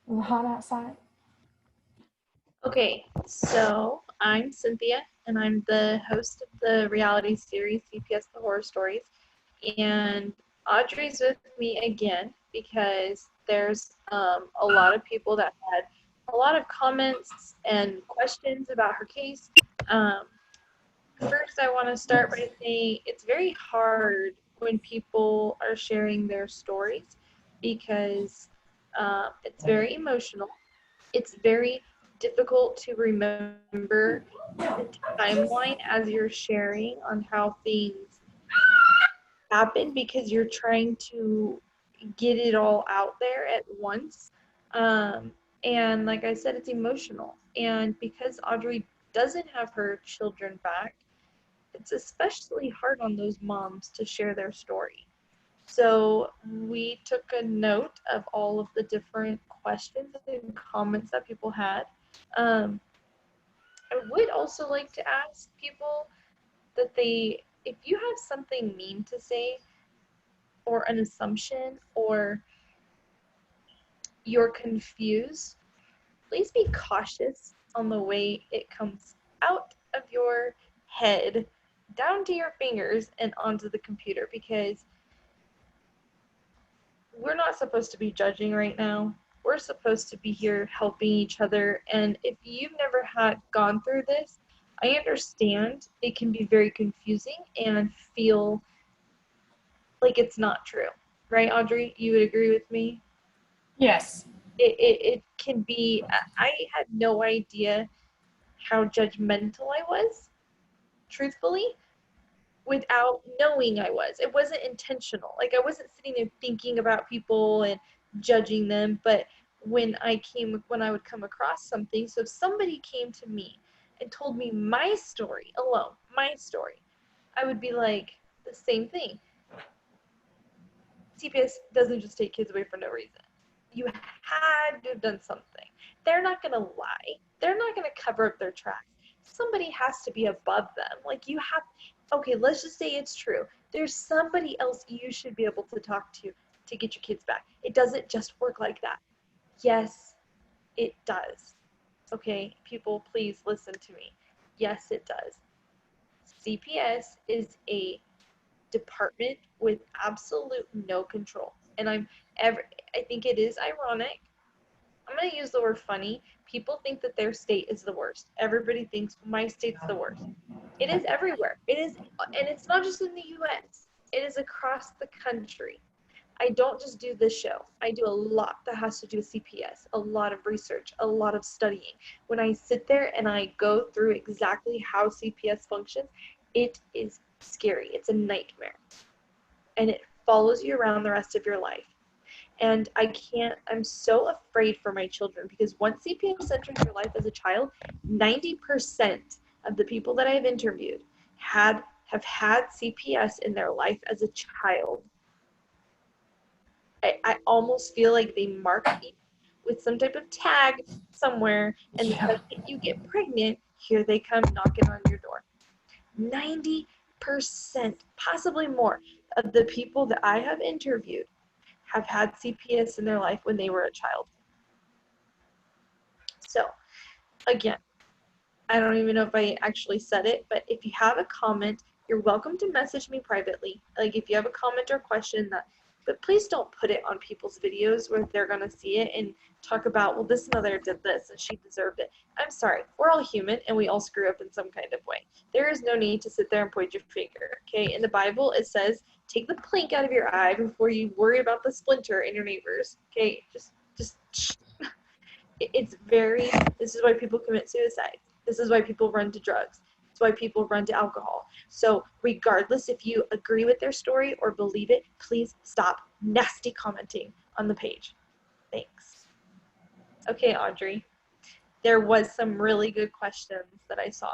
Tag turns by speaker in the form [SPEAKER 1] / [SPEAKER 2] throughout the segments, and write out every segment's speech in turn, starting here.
[SPEAKER 1] Is it hot outside?
[SPEAKER 2] Okay, so I'm Cynthia, and I'm the host of the reality series CPS Horror Stories. And Audrey's with me again because there's a lot of people that had a lot of comments and questions about her case. Um, First, I want to start by saying it's very hard when people are sharing their stories because it's very emotional. It's very difficult to remember the timeline as you're sharing on how things happen because you're trying to get it all out there at once. And like I said, it's emotional. And because Audrey doesn't have her children back, it's especially hard on those moms to share their story. So we took a note of all of the different questions and comments that people had. Um, I would also like to ask people that if you have something mean to say or an assumption or you're confused, please be cautious on the way it comes out of your head down to your fingers and onto the computer because we're not supposed to be judging right now. We're supposed to be here helping each other. And if you've never had gone through this, I understand it can be very confusing and feel like it's not true. Right, Audrey? You would agree with me?
[SPEAKER 1] Yes.
[SPEAKER 2] It can be, I had no idea how judgmental I was, truthfully, without knowing I was. It wasn't intentional. Like I wasn't sitting there thinking about people and judging them, but when I would come across something, so if somebody came to me and told me my story alone, my story, I would be like the same thing. CPS doesn't just take kids away for no reason. You had to have done something. They're not going to lie. They're not going to cover up their tracks. Somebody has to be above them. Like you have, okay, let's just say it's true. There's somebody else you should be able to talk to get your kids back. It doesn't just work like that. Yes, it does. Okay, people, please listen to me. Yes, it does. CPS is a department with absolute no control. And I think it is ironic. I'm going to use the word funny. People think that their state is the worst. Everybody thinks my state's the worst. It is everywhere. It is, and it's not just in the US. It is across the country. I don't just do this show. I do a lot that has to do with CPS, a lot of research, a lot of studying. When I sit there and I go through exactly how CPS functions, it is scary. It's a nightmare. And it follows you around the rest of your life. And I'm so afraid for my children because once CPS enters your life as a child, 90% of the people that I've interviewed have had CPS in their life as a child. I almost feel like they mark you with some type of tag somewhere, and the second you get pregnant, here they come knocking on your door. 90%, possibly more, of the people that I have interviewed have had CPS in their life when they were a child. So, again, I don't even know if I actually said it, but if you have a comment, you're welcome to message me privately. Like if you have a comment or question but please don't put it on people's videos where they're going to see it and talk about, well, this mother did this and she deserved it. I'm sorry. We're all human and we all screw up in some kind of way. There is no need to sit there and point your finger. Okay. In the Bible, it says, take the plank out of your eye before you worry about the splinter in your neighbor's. Okay. Just, this is why people commit suicide. This is why people run to drugs. It's why people run to alcohol. So regardless if you agree with their story or believe it, please stop nasty commenting on the page. Thanks. Okay, Audrey. There was some really good questions that I saw.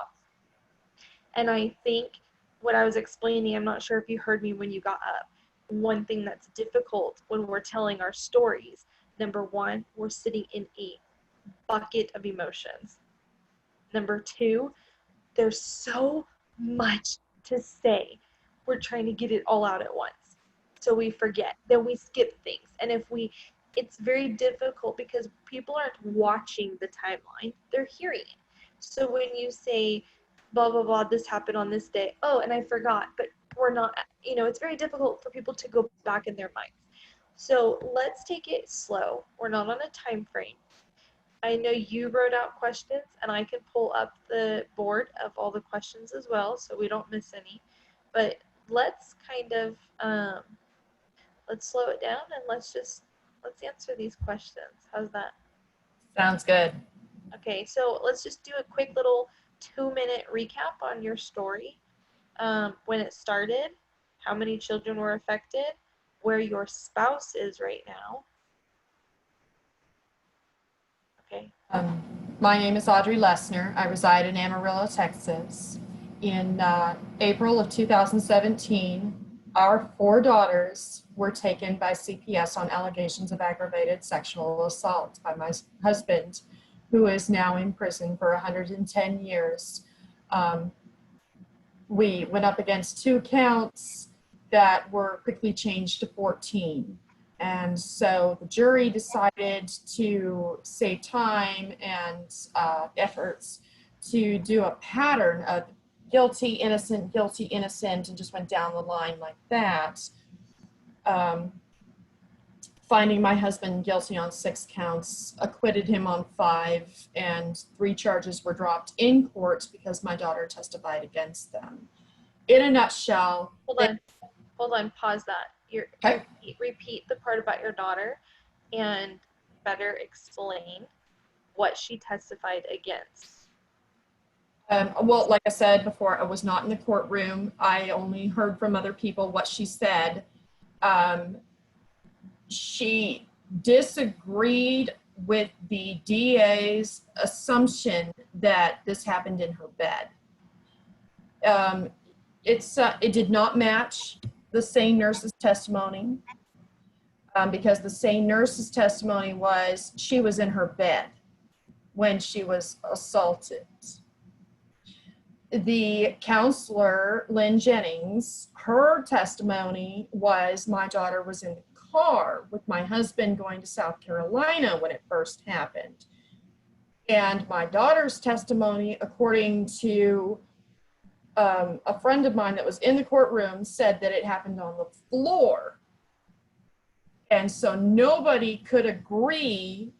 [SPEAKER 2] And I think what I was explaining, I'm not sure if you heard me when you got up. One thing that's difficult when we're telling our stories, number one, we're sitting in a bucket of emotions. Number two, there's so much to say. We're trying to get it all out at once. So we forget. Then we skip things. And if we it's very difficult because people aren't watching the timeline, they're hearing it. So when you say, blah, blah, blah, this happened on this day, oh, and I forgot, but we're not, it's very difficult for people to go back in their minds. So let's take it slow. We're not on a time frame. I know you wrote out questions, and I can pull up the board of all the questions as well, so we don't miss any. But let's kind of, let's slow it down, and let's answer these questions. How's that?
[SPEAKER 1] Sounds good.
[SPEAKER 2] Okay, so let's just do a quick little 2-minute recap on your story. When it started, how many children were affected, where your spouse is right now. Okay.
[SPEAKER 1] My name is Audrey Lessner. I reside in Amarillo, Texas. In April of 2017, our 4 daughters were taken by CPS on allegations of aggravated sexual assault by my husband, who is now in prison for 110 years. We went up against 2 counts that were quickly changed to 14. And so the jury decided to save time and efforts to do a pattern of guilty, innocent, and just went down the line like that. Finding my husband guilty on 6 counts, acquitted him on 5, and 3 charges were dropped in court because my daughter testified against them. In a nutshell.
[SPEAKER 2] Hold on, pause that.
[SPEAKER 1] Okay.
[SPEAKER 2] Repeat the part about your daughter and better explain what she testified against.
[SPEAKER 1] Well, like I said before, I was not in the courtroom. I only heard from other people what she said. She disagreed with the DA's assumption that this happened in her bed. It did not match the sane nurse's testimony because the sane nurse's testimony was she was in her bed when she was assaulted. The counselor, Lynn Jennings, her testimony was my daughter was in the car with my husband going to South Carolina when it first happened. And my daughter's testimony, according to a friend of mine that was in the courtroom, said that it happened on the floor. And so nobody could agree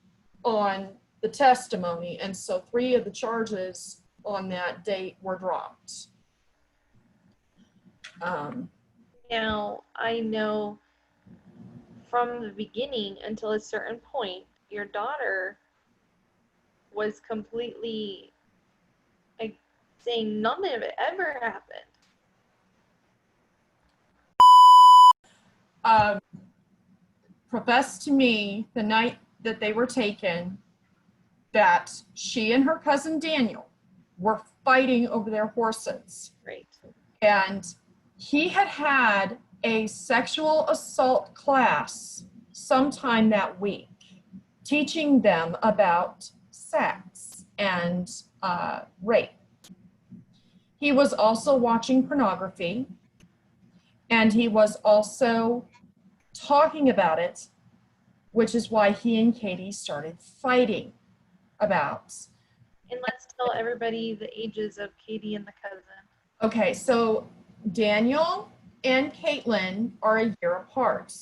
[SPEAKER 1] on the testimony. And so 3 of the charges on that date were dropped.
[SPEAKER 2] Now, I know from the beginning until a certain point, your daughter was completely saying none of it ever happened.
[SPEAKER 1] Professed to me the night that they were taken that she and her cousin Daniel were fighting over their horses.
[SPEAKER 2] Right.
[SPEAKER 1] And he had a sexual assault class sometime that week, teaching them about sex and rape. He was also watching pornography, and he was also talking about it, which is why he and Katie started fighting about.
[SPEAKER 2] And let's tell everybody the ages of Katie and the cousin.
[SPEAKER 1] Okay, so Daniel and Caitlin are a year apart.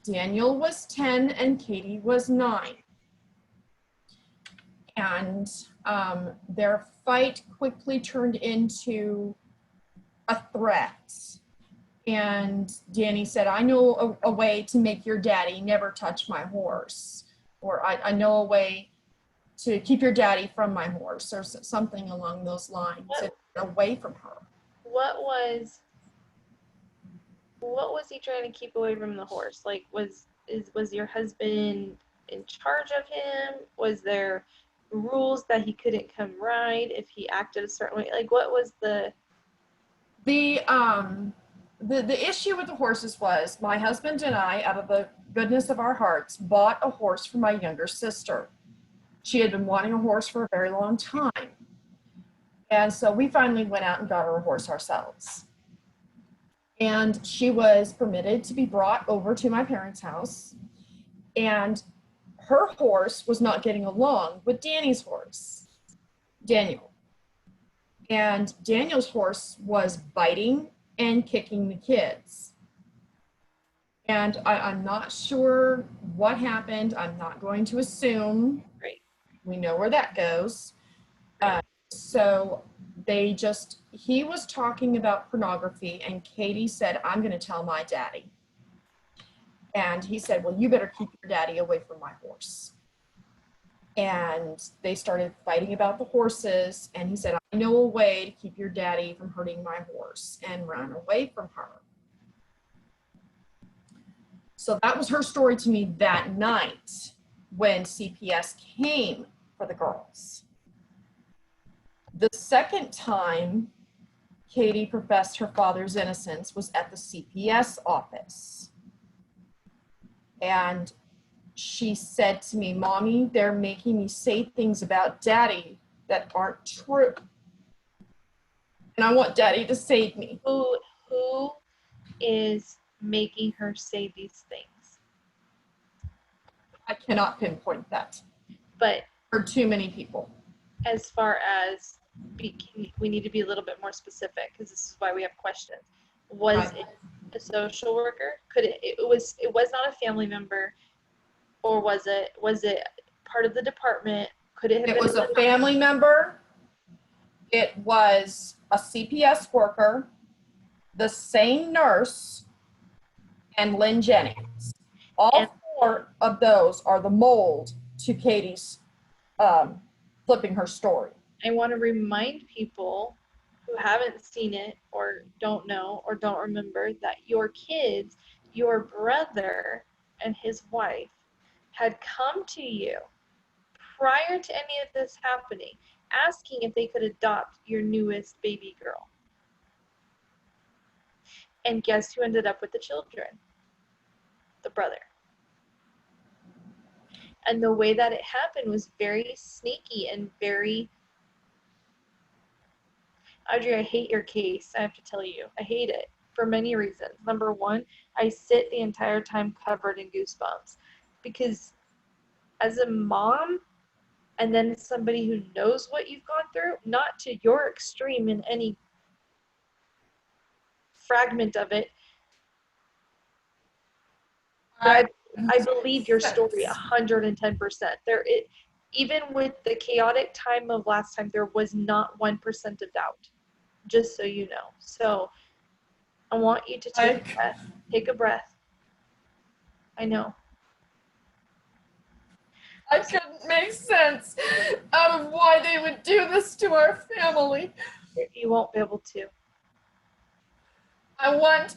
[SPEAKER 1] Daniel was 10 and Katie was 9. And their fight quickly turned into a threat. And Danny said, I know a way to make your daddy never touch my horse. Or I know a way to keep your daddy from my horse, or something along those lines, away from her.
[SPEAKER 2] What was he trying to keep away from the horse? Like, was your husband in charge of him? Was there rules that he couldn't come ride if he acted a certain way? Like, what was the
[SPEAKER 1] issue with the horses was my husband and I, out of the goodness of our hearts, bought a horse for my younger sister. She had been wanting a horse for a very long time. And so we finally went out and got her a horse ourselves. And she was permitted to be brought over to my parents' house. And her horse was not getting along with Danny's horse, Daniel. And Daniel's horse was biting and kicking the kids. And I'm not sure what happened. I'm not going to assume.
[SPEAKER 2] Right.
[SPEAKER 1] We know where that goes. So he was talking about pornography, and Katie said, I'm going to tell my daddy. And he said, well, you better keep your daddy away from my horse. And they started fighting about the horses. And he said, I know a way to keep your daddy from hurting my horse, and run away from her. So that was her story to me that night when CPS came for the girls. The second time Katie professed her father's innocence was at the CPS office. And she said to me, Mommy, they're making me say things about Daddy that aren't true. And I want Daddy to save me.
[SPEAKER 2] Who is making her say these things?
[SPEAKER 1] I cannot pinpoint that.
[SPEAKER 2] But
[SPEAKER 1] for too many people.
[SPEAKER 2] As far as we need to be a little bit more specific, because this is why we have questions. Was it a social worker? It was not a family member, or was it part of the department? Could it have been?
[SPEAKER 1] It was a family member. It was a CPS worker, the same nurse, and Lynn Jennings. All four of those are the mold to Katie's flipping her story.
[SPEAKER 2] I want to remind people who haven't seen it or don't know or don't remember that your kids, your brother and his wife had come to you prior to any of this happening, asking if they could adopt your newest baby girl. And guess who ended up with the children? The brother. And the way that it happened was very sneaky and very... Audrey, I hate your case, I have to tell you. I hate it for many reasons. Number one, I sit the entire time covered in goosebumps because as a mom and then somebody who knows what you've gone through, not to your extreme in any fragment of it, but I believe your story 110%. Even with the chaotic time of last time, there was not 1% of doubt, just so you know. So I want you to take a breath. Take a breath. I know.
[SPEAKER 1] I couldn't make sense out of why they would do this to our family.
[SPEAKER 2] You won't be able to.
[SPEAKER 1] I want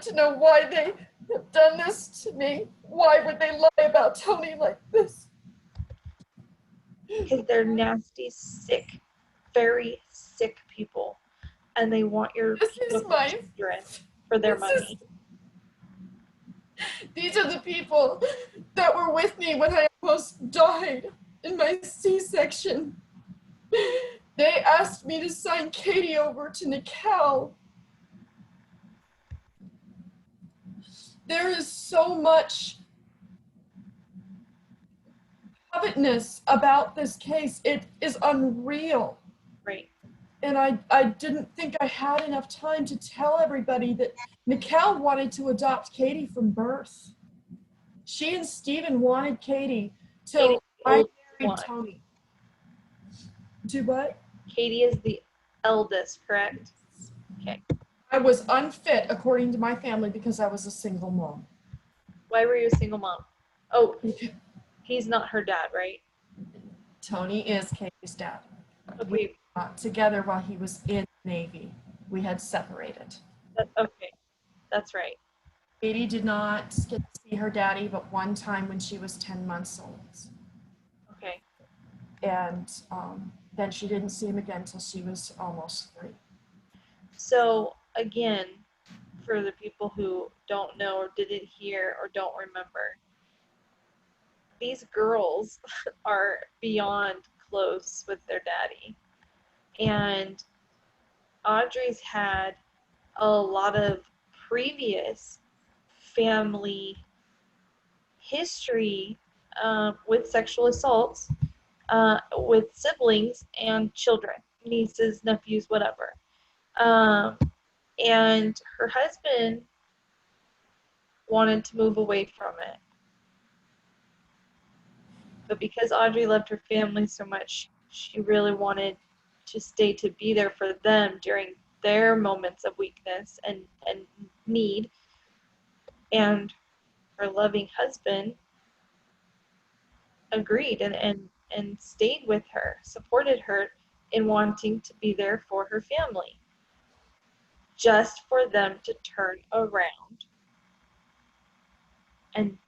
[SPEAKER 1] to know why they have done this to me. Why would they lie about Tony like this?
[SPEAKER 2] Because they're nasty, sick, very sick people. And they want your children for their money.
[SPEAKER 1] These are the people that were with me when I almost died in my C-section. They asked me to sign Katie over to Nicole. There is so much covetousness about this case. It is unreal.
[SPEAKER 2] Right.
[SPEAKER 1] And I didn't think I had enough time to tell everybody that Nicole wanted to adopt Katie from birth. She and Stephen wanted Katie till I married Tony. Do what?
[SPEAKER 2] Katie is the eldest, correct? Okay.
[SPEAKER 1] I was unfit according to my family because I was a single mom.
[SPEAKER 2] Why were you a single mom? Oh, he's not her dad, right?
[SPEAKER 1] Tony is Katie's dad.
[SPEAKER 2] Okay.
[SPEAKER 1] We were not together while he was in the Navy. We had separated.
[SPEAKER 2] Okay, that's right.
[SPEAKER 1] Katie did not get to see her daddy but one time when she was 10 months old.
[SPEAKER 2] Okay.
[SPEAKER 1] And then she didn't see him again until she was almost 3.
[SPEAKER 2] So again, for the people who don't know or didn't hear or don't remember, these girls are beyond close with their daddy. And Audrey's had a lot of previous family history with sexual assaults with siblings and children, nieces, nephews, whatever. And her husband wanted to move away from it. But because Audrey loved her family so much, she really wanted to stay to be there for them during their moments of weakness and need. And her loving husband agreed and stayed with her, supported her in wanting to be there for her family, just for them to turn around. And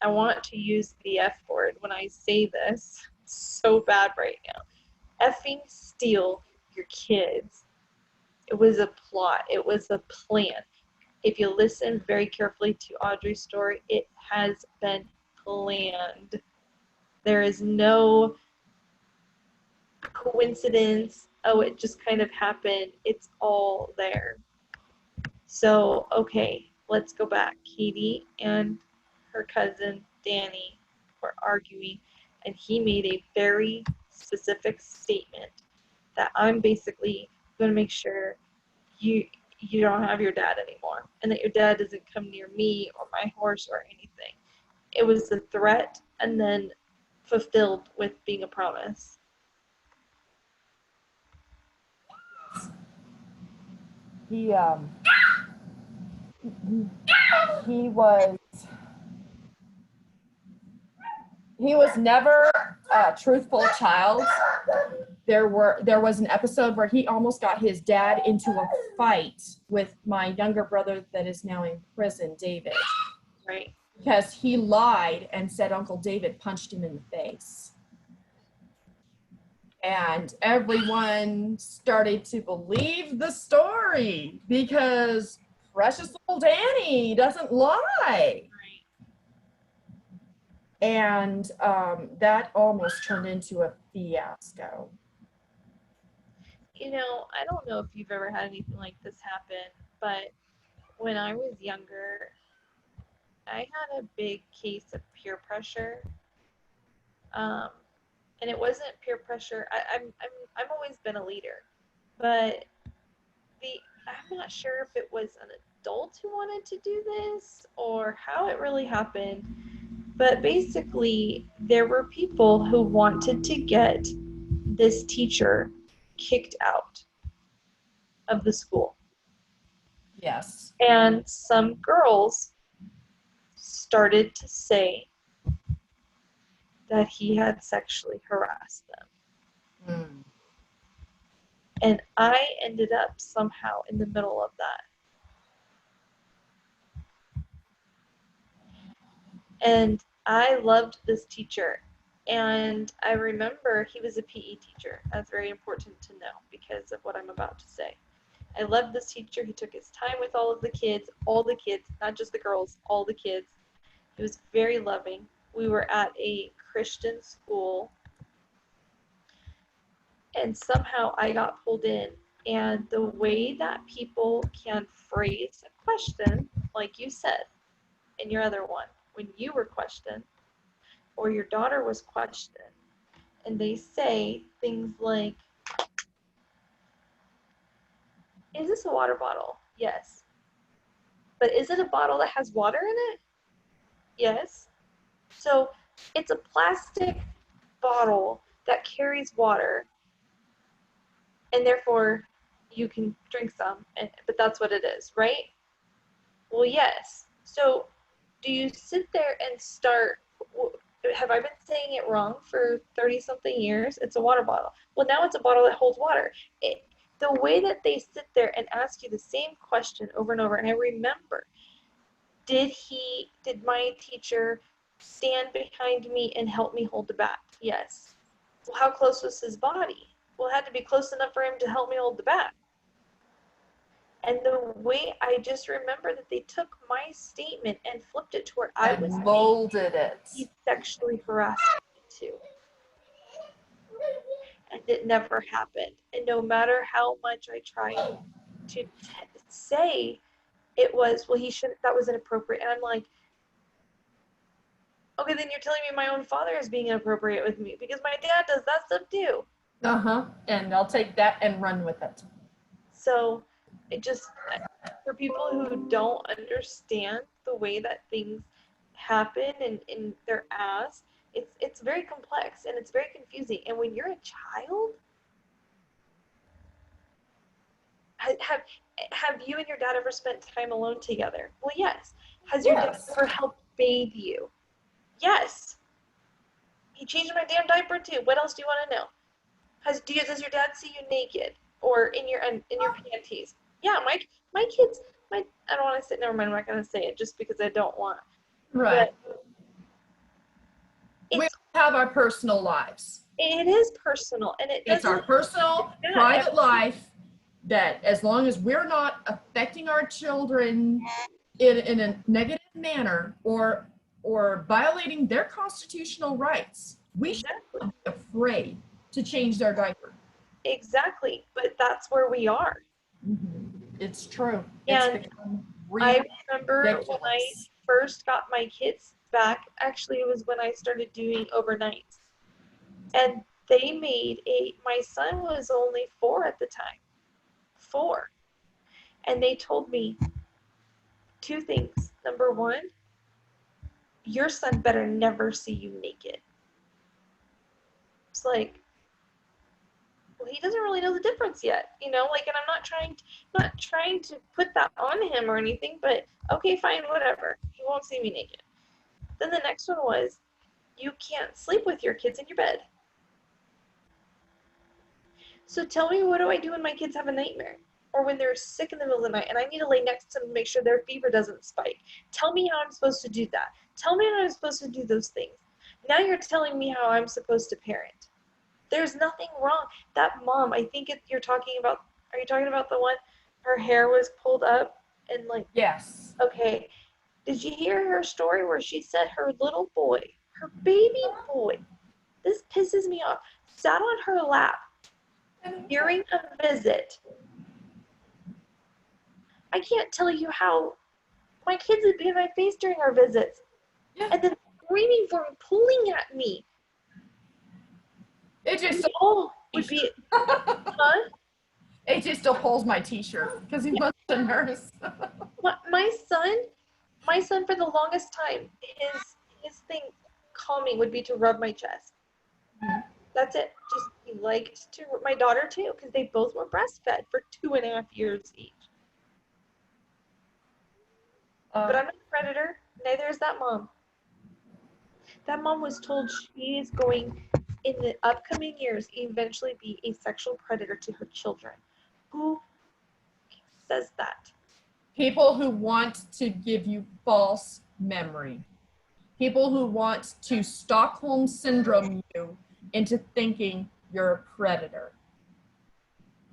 [SPEAKER 2] I want to use the F word when I say this so bad right now. Effing steal your kids. It was a plot. It was a plan. If you listen very carefully to Audrey's story, it has been planned. There is no coincidence. Oh, it just kind of happened. It's all there. So, okay, let's go back. Katie and her cousin Danny were arguing, and he made a very specific statement that I'm basically going to make sure you don't have your dad anymore, and that your dad doesn't come near me or my horse or anything. It was a threat and then fulfilled with being a promise.
[SPEAKER 1] He was never a truthful child. There was an episode where he almost got his dad into a fight with my younger brother that is now in prison, David.
[SPEAKER 2] Right.
[SPEAKER 1] Because he lied and said Uncle David punched him in the face. And everyone started to believe the story because precious little Danny doesn't lie.
[SPEAKER 2] Right.
[SPEAKER 1] And that almost turned into a fiasco.
[SPEAKER 2] You know, I don't know if you've ever had anything like this happen, but when I was younger, I had a big case of peer pressure. And it wasn't peer pressure. I've always been a leader, but I'm not sure if it was an adult who wanted to do this or how it really happened. But basically, there were people who wanted to get this teacher kicked out of the school.
[SPEAKER 1] Yes.
[SPEAKER 2] And some girls started to say that he had sexually harassed them.
[SPEAKER 1] Mm.
[SPEAKER 2] And I ended up somehow in the middle of that. And I loved this teacher. And I remember he was a PE teacher. That's very important to know because of what I'm about to say. I loved this teacher. He took his time with all the kids, not just the girls, all the kids. He was very loving. We were at a Christian school. And somehow I got pulled in. And the way that people can phrase a question, like you said in your other one, when you were questioned or your daughter was questioned, and they say things like, is this a water bottle? Yes. But is it a bottle that has water in it? Yes. So it's a plastic bottle that carries water, and therefore you can drink some, but that's what it is, right? Well, yes. So do you sit there and start, have I been saying it wrong for 30-something years? It's a water bottle. Well, now it's a bottle that holds water. The way that they sit there and ask you the same question over and over, and I remember, did my teacher stand behind me and help me hold the bat? Yes. Well, how close was his body? Well, it had to be close enough for him to help me hold the bat. And the way I just remember that they took my statement and flipped it to where I was
[SPEAKER 1] molded it.
[SPEAKER 2] He sexually harassed me too. And it never happened. And no matter how much I tried to say it was, well, that was inappropriate. And I'm like, Okay, then you're telling me my own father is being inappropriate with me because my dad does that stuff too.
[SPEAKER 1] And they'll take that and run with it.
[SPEAKER 2] So it just, for people who don't understand the way that things happen and in their ass, it's very complex and it's very confusing. And when you're a child, have you and your dad ever spent time alone together? Well, yes. Has your dad
[SPEAKER 1] Yes.
[SPEAKER 2] ever helped bathe you? Yes. He changed my damn diaper too. What else do you want to know? Does your dad see you naked or in your panties? Yeah, my kids, I don't want to say, never mind, I'm not gonna say it just because I don't want.
[SPEAKER 1] Right.
[SPEAKER 2] But
[SPEAKER 1] We
[SPEAKER 2] it's
[SPEAKER 1] have our personal lives.
[SPEAKER 2] it is personal, and it
[SPEAKER 1] It's our
[SPEAKER 2] doesn't.
[SPEAKER 1] personal, private life that, as long as we're not affecting our children in a negative manner or violating their constitutional rights, we should
[SPEAKER 2] Exactly.
[SPEAKER 1] not be afraid to change their diaper.
[SPEAKER 2] Exactly, but that's where we are.
[SPEAKER 1] It's true. It's
[SPEAKER 2] And
[SPEAKER 1] become
[SPEAKER 2] I remember when I
[SPEAKER 1] ridiculous.
[SPEAKER 2] first got my kids back, actually, it was when I started doing overnights. And they made my son was only 4 at the time. 4. And they told me 2 things. Number 1, your son better never see you naked. It's like, well, he doesn't really know the difference yet, and I'm not trying to put that on him or anything, but okay, fine, whatever. He won't see me naked. Then the next one was, you can't sleep with your kids in your bed. So tell me, what do I do when my kids have a nightmare? Or when they're sick in the middle of the night and I need to lay next to them to make sure their fever doesn't spike? Tell me how I'm supposed to do that. Tell me how I'm supposed to do those things. Now you're telling me how I'm supposed to parent. There's nothing wrong. That mom, I think you're talking about, are you talking about the one, her hair was pulled up and like,
[SPEAKER 1] Yes.
[SPEAKER 2] okay. Did you hear her story where she said her little boy, her baby boy, this pisses me off, sat on her lap during a visit? I can't tell you how my kids would be in my face during our visits.
[SPEAKER 1] Yeah.
[SPEAKER 2] And then screaming for me, pulling at me.
[SPEAKER 1] It just
[SPEAKER 2] We all would be, huh?
[SPEAKER 1] AJ still pulls my t-shirt because he was a nurse.
[SPEAKER 2] My son for the longest time, his thing calming would be to rub my chest. That's it. Just he liked to. My daughter too, because they both were breastfed for 2.5 years each. But I'm not a predator. Neither is that mom. That mom was told she is going, in the upcoming years, eventually be a sexual predator to her children. Who says that?
[SPEAKER 1] People who want to give you false memory. People who want to Stockholm syndrome you into thinking you're a predator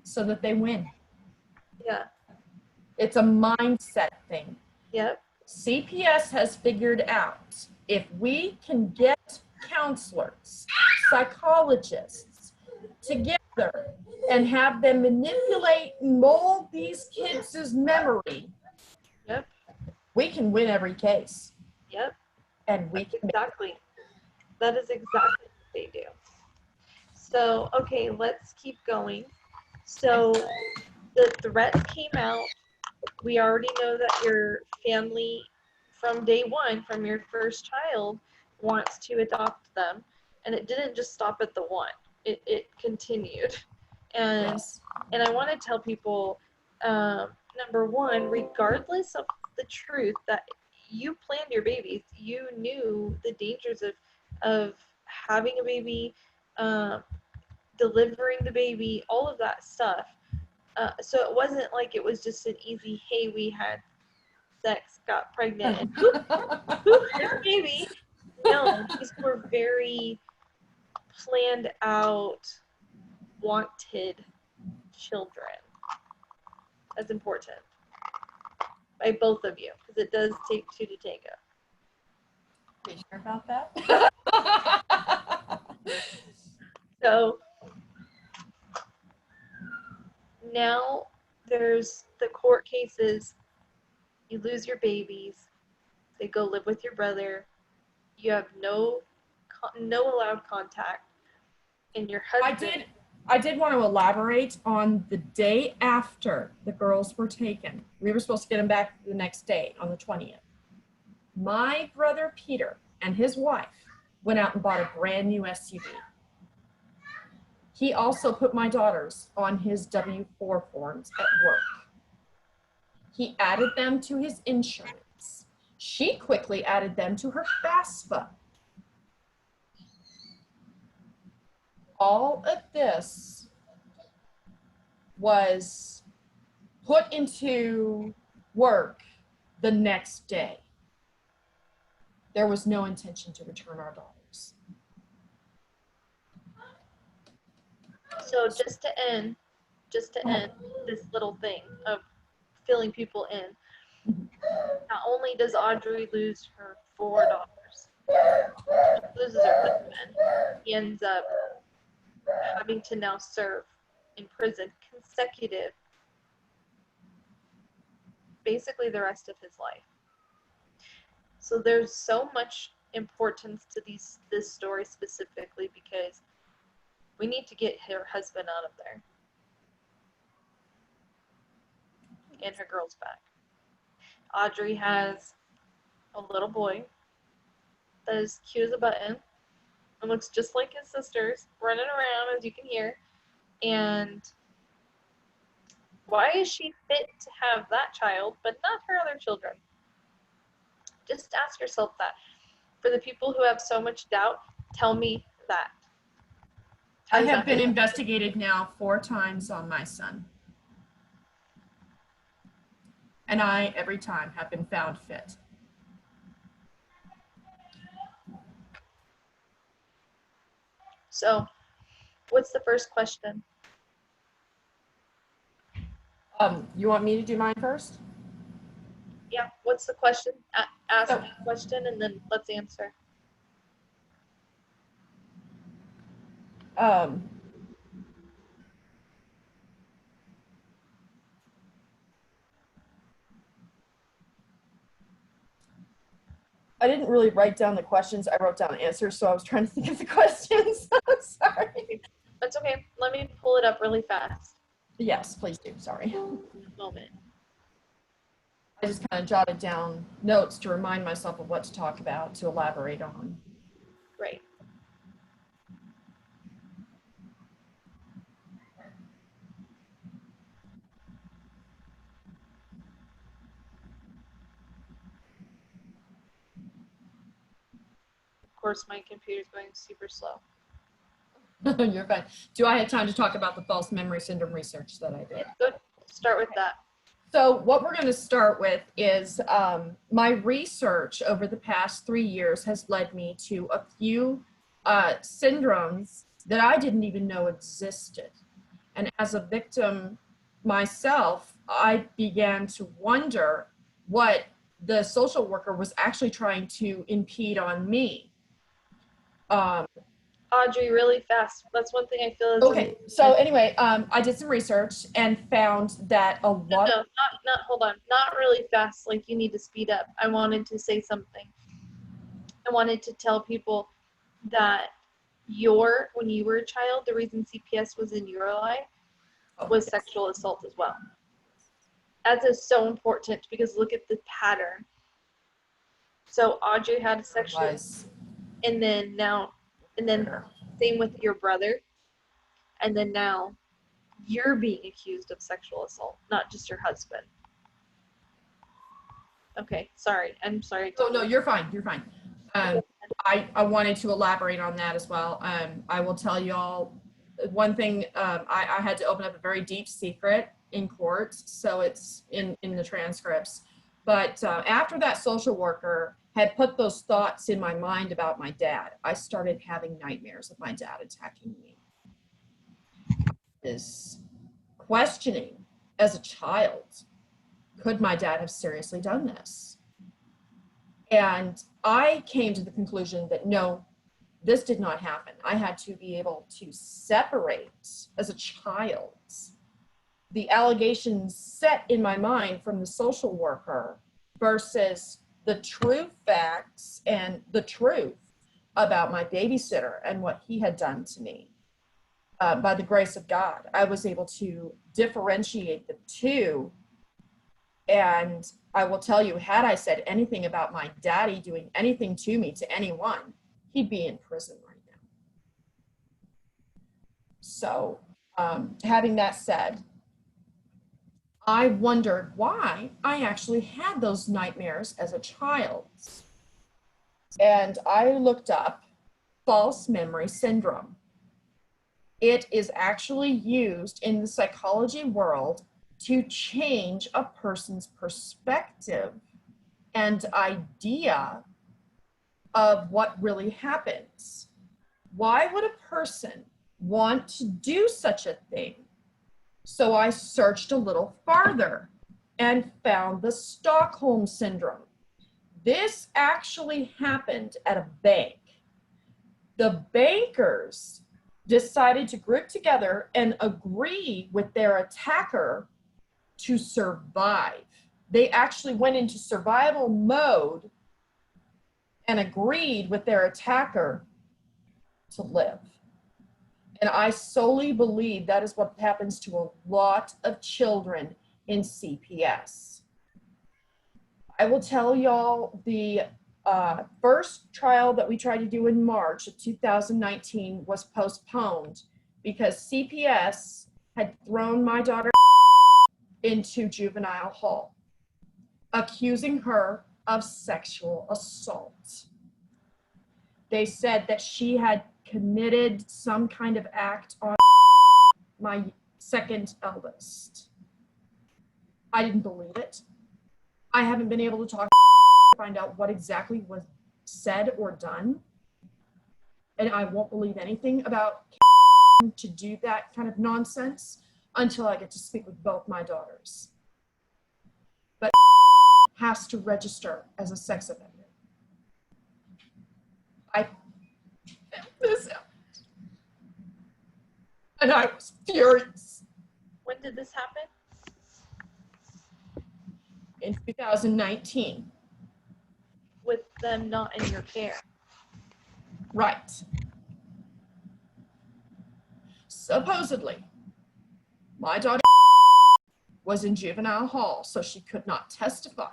[SPEAKER 1] so that they win.
[SPEAKER 2] Yeah.
[SPEAKER 1] It's a mindset thing.
[SPEAKER 2] Yep.
[SPEAKER 1] CPS has figured out if we can get counselors, psychologists together and have them manipulate and mold these kids' memory,
[SPEAKER 2] Yep.
[SPEAKER 1] we can win every case.
[SPEAKER 2] Yep.
[SPEAKER 1] And we can
[SPEAKER 2] Exactly. That is exactly what they do. So, okay, let's keep going. So, the threats came out. We already know that your family, from day one, from your first child, wants to adopt them. And it didn't just stop at the one. It continued. And
[SPEAKER 1] yes.
[SPEAKER 2] and I want to tell people, number one, regardless of the truth that you planned your babies, you knew the dangers of having a baby, delivering the baby, all of that stuff. So it wasn't like it was just an easy, hey, we had sex, got pregnant, and whoop, here's a baby. No, these were very planned out, wanted children. That's important. By both of you, because it does take 2 to tango.
[SPEAKER 1] Are you sure about that?
[SPEAKER 2] So now there's the court cases. You lose your babies. They go live with your brother. You have no allowed contact, and your husband.
[SPEAKER 1] I did want to elaborate on the day after the girls were taken. We were supposed to get them back the next day on the 20th. My brother Peter and his wife went out and bought a brand new SUV. He also put my daughters on his W-4 forms at work. He added them to his insurance. She quickly added them to her FAFSA. All of this was put into work the next day. There was no intention to return our daughters.
[SPEAKER 2] So just to end this little thing of filling people in, not only does Audrey lose her 4 daughters, she loses her husband. He ends up having to now serve in prison consecutive, basically the rest of his life. So there's so much importance to this story specifically, because we need to get her husband out of there and her girls back. Audrey has a little boy that is cute as a button and looks just like his sisters, running around, as you can hear. And why is she fit to have that child but not her other children? Just ask yourself that. For the people who have so much doubt, tell me that.
[SPEAKER 1] I have been investigated now 4 times on my son. And I, every time, have been found fit.
[SPEAKER 2] So, what's the first question?
[SPEAKER 1] You want me to do mine first?
[SPEAKER 2] Yeah, what's the question? Ask the question and then let's answer.
[SPEAKER 1] I didn't really write down the questions. I wrote down answers, so I was trying to think of the questions. Sorry.
[SPEAKER 2] That's okay. Let me pull it up really fast.
[SPEAKER 1] Yes, please do. Sorry.
[SPEAKER 2] A moment.
[SPEAKER 1] I just kind of jotted down notes to remind myself of what to talk about, to elaborate on.
[SPEAKER 2] Right. Of course, my computer's going super slow.
[SPEAKER 1] You're fine. Do I have time to talk about the false memory syndrome research that I did?
[SPEAKER 2] Go start with that.
[SPEAKER 1] So what we're going to start with is my research over the past 3 years has led me to a few syndromes that I didn't even know existed. And as a victim myself, I began to wonder what the social worker was actually trying to impede on me.
[SPEAKER 2] Audrey, really fast. That's one thing I feel is
[SPEAKER 1] okay. So anyway, I did some research and found that a lot.
[SPEAKER 2] No, not hold on. Not really fast. Like, you need to speed up. I wanted to say something. I wanted to tell people that when you were a child, the reason CPS was in your life was sexual assault as well. That is so important, because look at the pattern. So Audrey had a sexual, and then same with your brother, and then now you're being accused of sexual assault, not just your husband. Okay, sorry. I'm sorry.
[SPEAKER 1] Oh, no, you're fine. You're fine. I wanted to elaborate on that as well. I will tell you all one thing. I had to open up a very deep secret in court, so it's in the transcripts. But after that social worker had put those thoughts in my mind about my dad, I started having nightmares of my dad attacking me. Is questioning as a child, could my dad have seriously done this? And I came to the conclusion that no, this did not happen. I had to be able to separate as a child the allegations set in my mind from the social worker versus the true facts and the truth about my babysitter and what he had done to me. By the grace of God, I was able to differentiate the two. And I will tell you, had I said anything about my daddy doing anything to me, to anyone, he'd be in prison right now. So, having that said, I wondered why I actually had those nightmares as a child. And I looked up false memory syndrome. It is actually used in the psychology world to change a person's perspective and idea of what really happens. Why would a person want to do such a thing? So I searched a little farther and found the Stockholm Syndrome. This actually happened at a bank. The bankers decided to group together and agree with their attacker to survive. They actually went into survival mode and agreed with their attacker to live. And I solely believe that is what happens to a lot of children in CPS. I will tell y'all the first trial that we tried to do in March of 2019 was postponed because CPS had thrown my daughter into juvenile hall, accusing her of sexual assault. They said that she had committed some kind of act on my second eldest. I didn't believe it. I haven't been able to talk to find out what exactly was said or done. And I won't believe anything about to do that kind of nonsense until I get to speak with both my daughters. But has to register as a sex offender. I found this out. And I was furious.
[SPEAKER 2] When did this happen?
[SPEAKER 1] In 2019.
[SPEAKER 2] With them not in your care.
[SPEAKER 1] Right. Supposedly, my daughter was in juvenile hall, so she could not testify.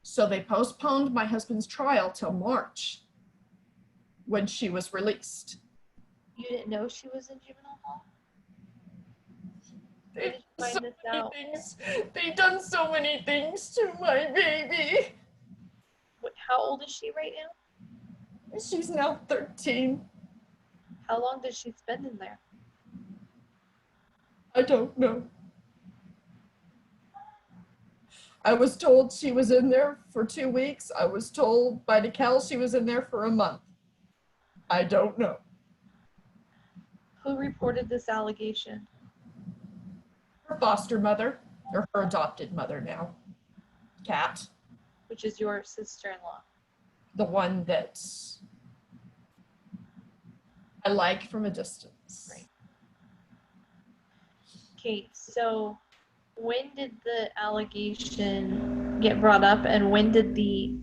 [SPEAKER 1] So they postponed my husband's trial till March when she was released.
[SPEAKER 2] You didn't know she was in juvenile hall?
[SPEAKER 1] They
[SPEAKER 2] Did you find this out?
[SPEAKER 1] They've done so many things to my baby.
[SPEAKER 2] How old is she right now?
[SPEAKER 1] She's now 13.
[SPEAKER 2] How long did she spend in there?
[SPEAKER 1] I don't know. I was told she was in there for 2 weeks. I was told by DeKalb she was in there for a month. I don't know.
[SPEAKER 2] Who reported this allegation?
[SPEAKER 1] Her foster mother, or her adopted mother now, Kat,
[SPEAKER 2] Which is your sister-in-law.
[SPEAKER 1] the one that I like from a distance.
[SPEAKER 2] Right. Okay, so when did the allegation get brought up and when did the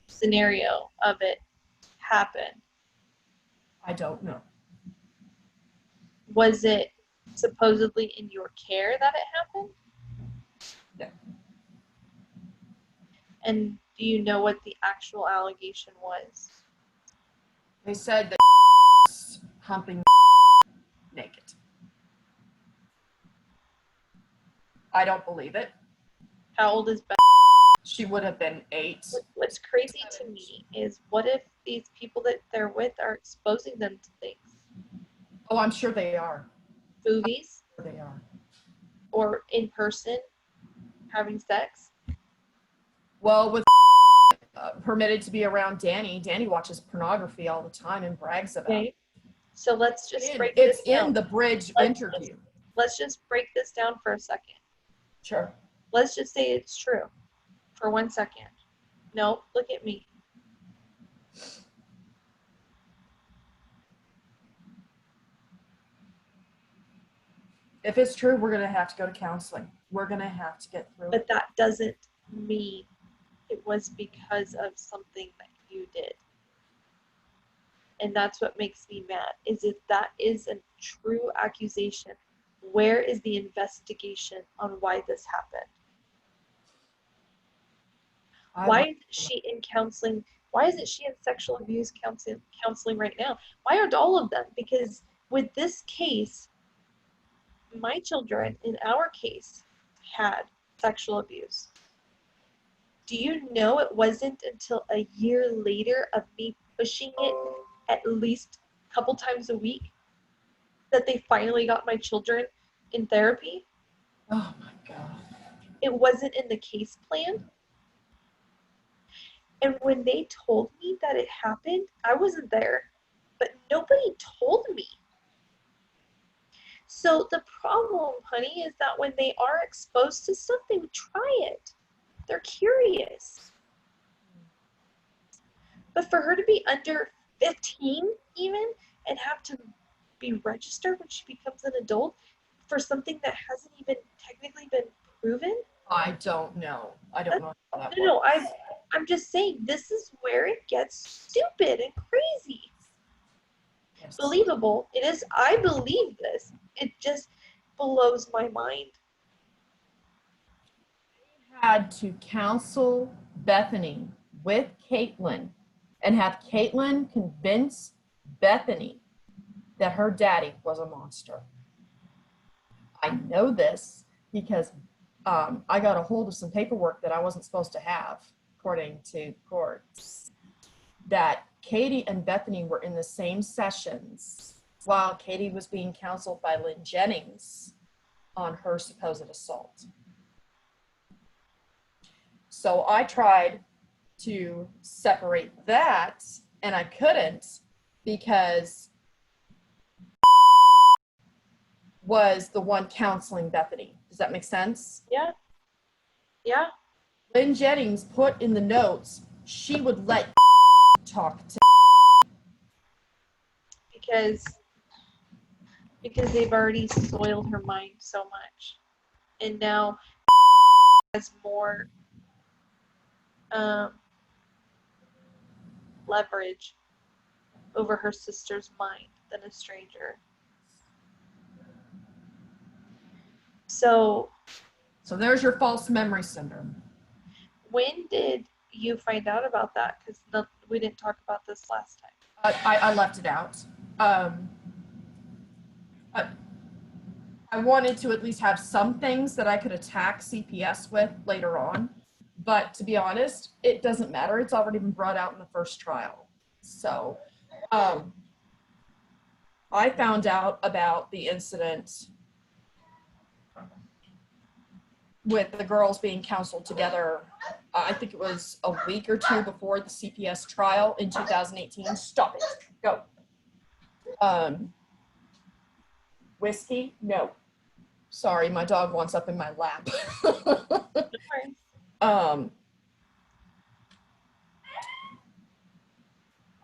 [SPEAKER 2] scenario of it happen?
[SPEAKER 1] I don't know.
[SPEAKER 2] Was it supposedly in your care that it happened?
[SPEAKER 1] No.
[SPEAKER 2] And do you know what the actual allegation was?
[SPEAKER 1] They said that humping naked. I don't believe it.
[SPEAKER 2] How old is Beth?
[SPEAKER 1] She would have been 8.
[SPEAKER 2] What's crazy to me is what if these people that they're with are exposing them to things?
[SPEAKER 1] Oh, I'm sure they are.
[SPEAKER 2] Movies
[SPEAKER 1] They are.
[SPEAKER 2] or in person having sex?
[SPEAKER 1] Well, with permitted to be around Danny, Danny watches pornography all the time and brags about it.
[SPEAKER 2] So let's just break this
[SPEAKER 1] It's
[SPEAKER 2] down.
[SPEAKER 1] in the bridge interview.
[SPEAKER 2] Let's just break this down for a second.
[SPEAKER 1] Sure.
[SPEAKER 2] Let's just say it's true for 1 second. No, look at me.
[SPEAKER 1] If it's true, we're going to have to go to counseling. We're going to have to get through it.
[SPEAKER 2] But that doesn't mean it was because of something that you did. And that's what makes me mad, is if that is a true accusation, where is the investigation on why this happened? Why isn't she in counseling? Why isn't she in sexual abuse counseling right now? Why aren't all of them? Because with this case, my children, in our case, had sexual abuse. Do you know it wasn't until a year later of me pushing it at least a couple times a week that they finally got my children in therapy?
[SPEAKER 1] Oh my God.
[SPEAKER 2] It wasn't in the case plan. And when they told me that it happened, I wasn't there, but nobody told me. So the problem, honey, is that when they are exposed to stuff, they would try it. They're curious. But for her to be under 15 even and have to be registered when she becomes an adult for something that hasn't even technically been proven?
[SPEAKER 1] I don't know. I don't know how that works.
[SPEAKER 2] No, I'm just saying this is where it gets stupid and crazy.
[SPEAKER 1] Yes.
[SPEAKER 2] Believable. It is. I believe this. It just blows my mind.
[SPEAKER 1] Had to counsel Bethany with Caitlin and have Caitlin convince Bethany that her daddy was a monster. I know this because I got a hold of some paperwork that I wasn't supposed to have, according to courts, that Katie and Bethany were in the same sessions while Katie was being counseled by Lynn Jennings on her supposed assault. So I tried to separate that, and I couldn't because was the one counseling Bethany. Does that make sense?
[SPEAKER 2] Yeah. Yeah.
[SPEAKER 1] Lynn Jennings put in the notes she would let talk to
[SPEAKER 2] because they've already soiled her mind so much, and now has more leverage over her sister's mind than a stranger. So
[SPEAKER 1] there's your false memory syndrome.
[SPEAKER 2] when did you find out about that? Because we didn't talk about this last time.
[SPEAKER 1] I left it out. I wanted to at least have some things that I could attack CPS with later on. But to be honest, it doesn't matter. It's already been brought out in the first trial. So I found out about the incident with the girls being counseled together. I think it was a week or two before the CPS trial in 2018. Stop it. Go. Whiskey? No. Sorry, my dog wants up in my lap.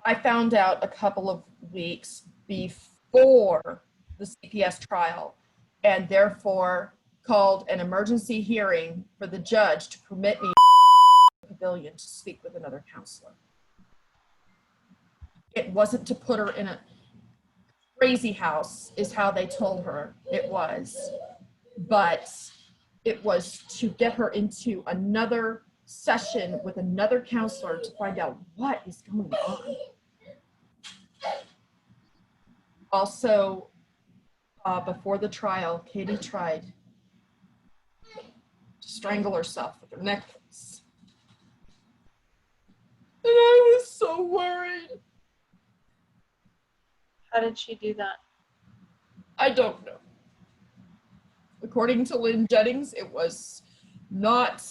[SPEAKER 1] I found out a couple of weeks before the CPS trial and therefore called an emergency hearing for the judge to permit me to the pavilion to speak with another counselor. It wasn't to put her in a crazy house, is how they told her it was, but it was to get her into another session with another counselor to find out what is going on. Also, before the trial, Katie tried to strangle herself with her necklace. And I was so worried.
[SPEAKER 2] How did she do that?
[SPEAKER 1] I don't know. According to Lynn Jennings, it was not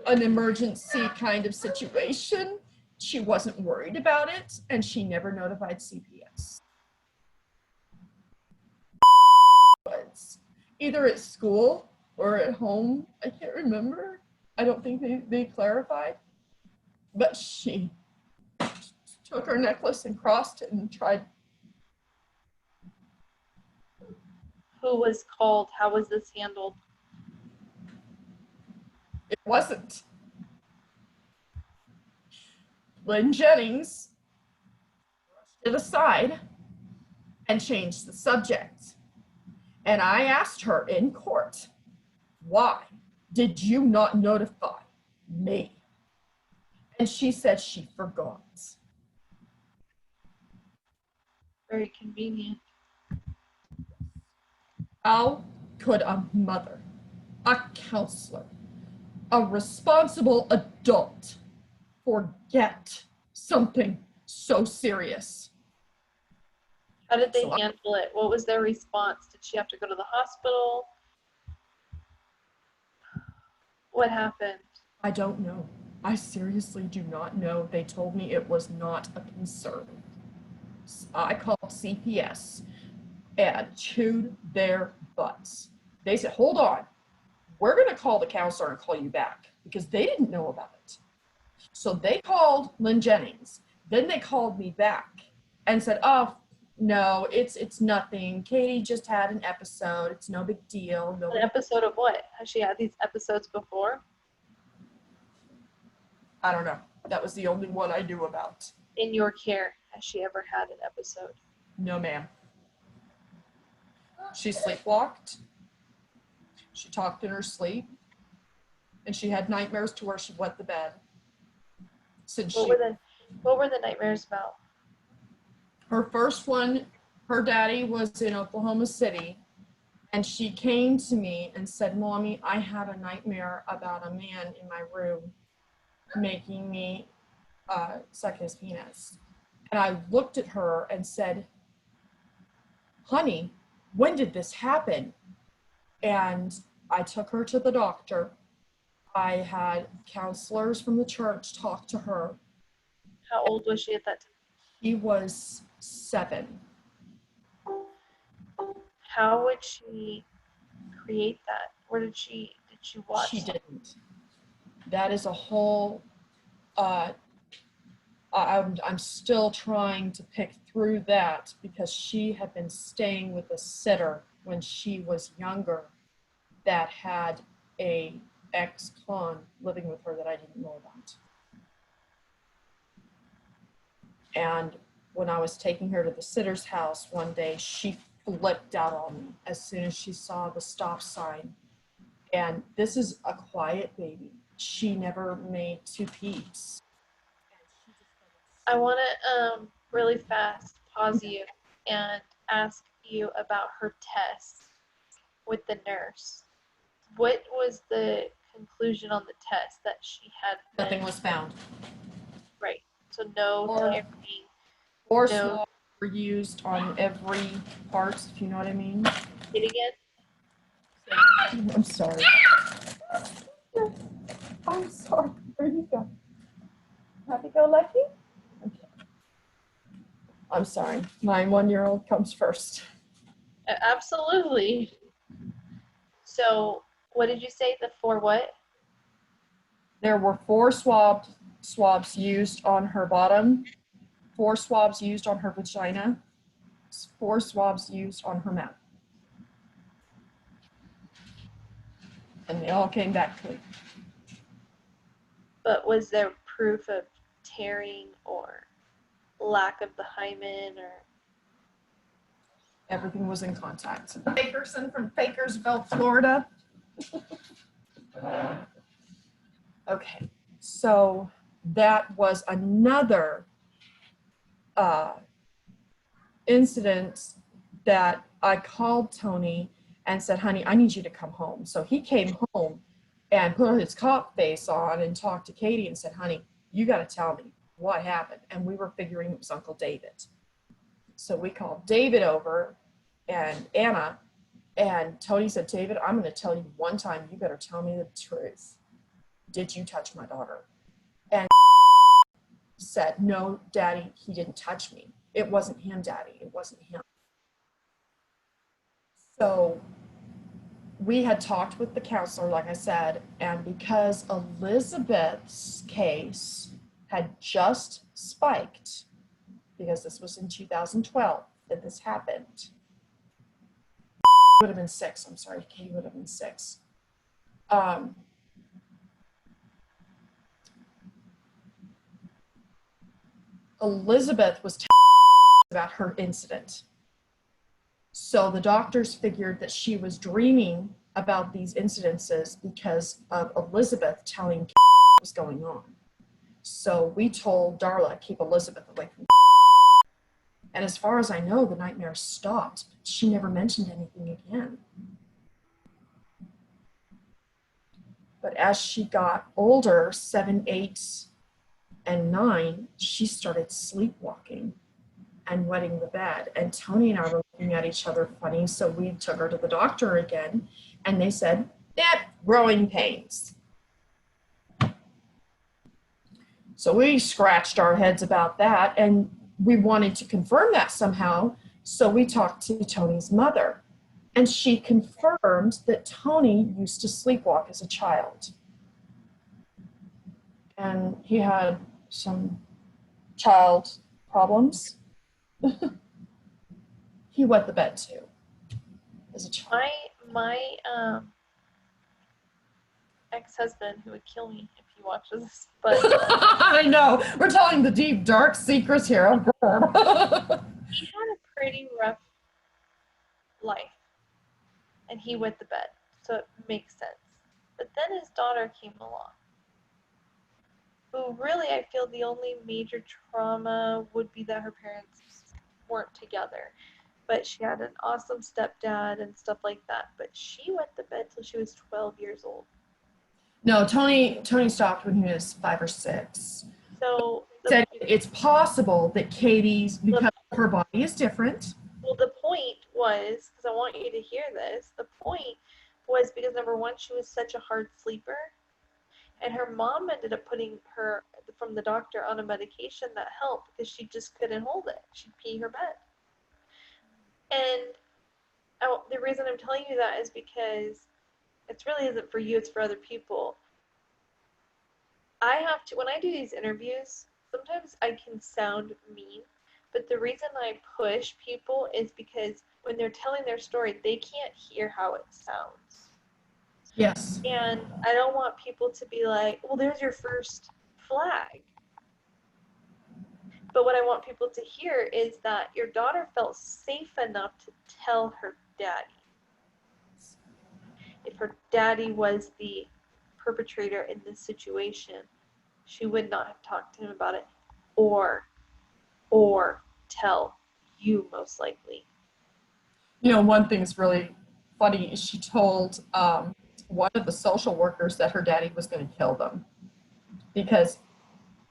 [SPEAKER 1] an emergency kind of situation. She wasn't worried about it, and she never notified CPS. Was either at school or at home. I can't remember. I don't think they clarified. But she took her necklace and crossed it and tried.
[SPEAKER 2] Who was called? How was this handled?
[SPEAKER 1] It wasn't. Lynn Jennings brushed it aside and changed the subject. And I asked her in court, why did you not notify me? And she said she forgot.
[SPEAKER 2] Very convenient.
[SPEAKER 1] How could a mother, a counselor, a responsible adult forget something so serious?
[SPEAKER 2] How did they handle it? What was their response? Did she have to go to the hospital? What happened?
[SPEAKER 1] I don't know. I seriously do not know. They told me it was not a concern. I called CPS and chewed their butts. They said, hold on, we're going to call the counselor and call you back, because they didn't know about it. So they called Lynn Jennings. Then they called me back and said, oh, no, it's nothing. Katie just had an episode. It's no big deal.
[SPEAKER 2] An episode of what? Has she had these episodes before?
[SPEAKER 1] I don't know. That was the only one I knew about.
[SPEAKER 2] In your care, has she ever had an episode?
[SPEAKER 1] No, ma'am. She sleepwalked. She talked in her sleep. And she had nightmares to where she wet the bed.
[SPEAKER 2] What were the nightmares about?
[SPEAKER 1] Her first one, her daddy was in Oklahoma City, and she came to me and said, Mommy, I had a nightmare about a man in my room making me suck his penis. And I looked at her and said, honey, when did this happen? And I took her to the doctor. I had counselors from the church talk to her.
[SPEAKER 2] How old was she at that time?
[SPEAKER 1] She was 7.
[SPEAKER 2] How would she create that? Where did she watch?
[SPEAKER 1] She didn't. That is a whole, I'm still trying to pick through that, because she had been staying with a sitter when she was younger that had a ex-con living with her that I didn't know about. And when I was taking her to the sitter's house one day, she flipped out on me as soon as she saw the stop sign. And this is a quiet baby. She never made 2 peeps.
[SPEAKER 2] I want to really fast pause you and ask you about her test with the nurse. What was the conclusion on the test? That she had
[SPEAKER 1] Nothing was found.
[SPEAKER 2] Right. So no tearing.
[SPEAKER 1] Or swabs were used on every part, if you know what I mean.
[SPEAKER 2] Say it again.
[SPEAKER 1] I'm sorry. I'm sorry. There you go. Happy go lucky? Okay. I'm sorry. My 1-year-old comes first.
[SPEAKER 2] Absolutely. So what did you say? The 4 what?
[SPEAKER 1] There were 4 swabs used on her bottom, 4 swabs used on her vagina, 4 swabs used on her mouth. And they all came back clean.
[SPEAKER 2] But was there proof of tearing or lack of the hymen or?
[SPEAKER 1] Everything was in contact. Bakerson from Bakersville, Florida. Okay, so that was another incident that I called Tony and said, honey, I need you to come home. So he came home and put his cop face on and talked to Katie and said, honey, you got to tell me what happened. And we were figuring it was Uncle David. So we called David over and Anna, and Tony said, David, I'm going to tell you one time, you better tell me the truth. Did you touch my daughter? And said, no, Daddy, he didn't touch me. It wasn't him, Daddy. It wasn't him. So we had talked with the counselor, like I said, and because Elizabeth's case had just spiked, because this was in 2012 that this happened, would have been 6. I'm sorry, Katie would have been 6. Elizabeth was about her incident. So the doctors figured that she was dreaming about these incidences because of Elizabeth telling what was going on. So we told Darla, keep Elizabeth away from. And as far as I know, the nightmare stopped. She never mentioned anything again. But as she got older, 7, 8, and 9, she started sleepwalking and wetting the bed. And Tony and I were looking at each other funny, so we took her to the doctor again, and they said, growing pains. So we scratched our heads about that, and we wanted to confirm that somehow. So we talked to Tony's mother, and she confirmed that Tony used to sleepwalk as a child. And he had some child problems. He wet the bed too as a child.
[SPEAKER 2] My ex-husband, who would kill me if he watches this, but
[SPEAKER 1] I know, we're telling the deep dark secrets here. Oh, God.
[SPEAKER 2] he had a pretty rough life, and he wet the bed, so it makes sense. But then his daughter came along, who really, I feel the only major trauma would be that her parents weren't together. But she had an awesome stepdad and stuff like that. But she wet the bed till she was 12 years old.
[SPEAKER 1] No, Tony stopped when he was 5 or 6.
[SPEAKER 2] So
[SPEAKER 1] Said it's possible that Katie's, because her body is different.
[SPEAKER 2] Well, the point was, because I want you to hear this, the point was because, number one, she was such a hard sleeper, and her mom ended up putting her, from the doctor, on a medication that helped because she just couldn't hold it. She'd pee her bed. And the reason I'm telling you that is because it really isn't for you, it's for other people. I have to, when I do these interviews, sometimes I can sound mean, but the reason I push people is because when they're telling their story, they can't hear how it sounds.
[SPEAKER 1] Yes.
[SPEAKER 2] And I don't want people to be like, well, there's your first flag. But what I want people to hear is that your daughter felt safe enough to tell her daddy. If her daddy was the perpetrator in this situation, she would not have talked to him about it, or tell you, most likely.
[SPEAKER 1] You know, one thing is really funny is she told one of the social workers that her daddy was going to kill them, because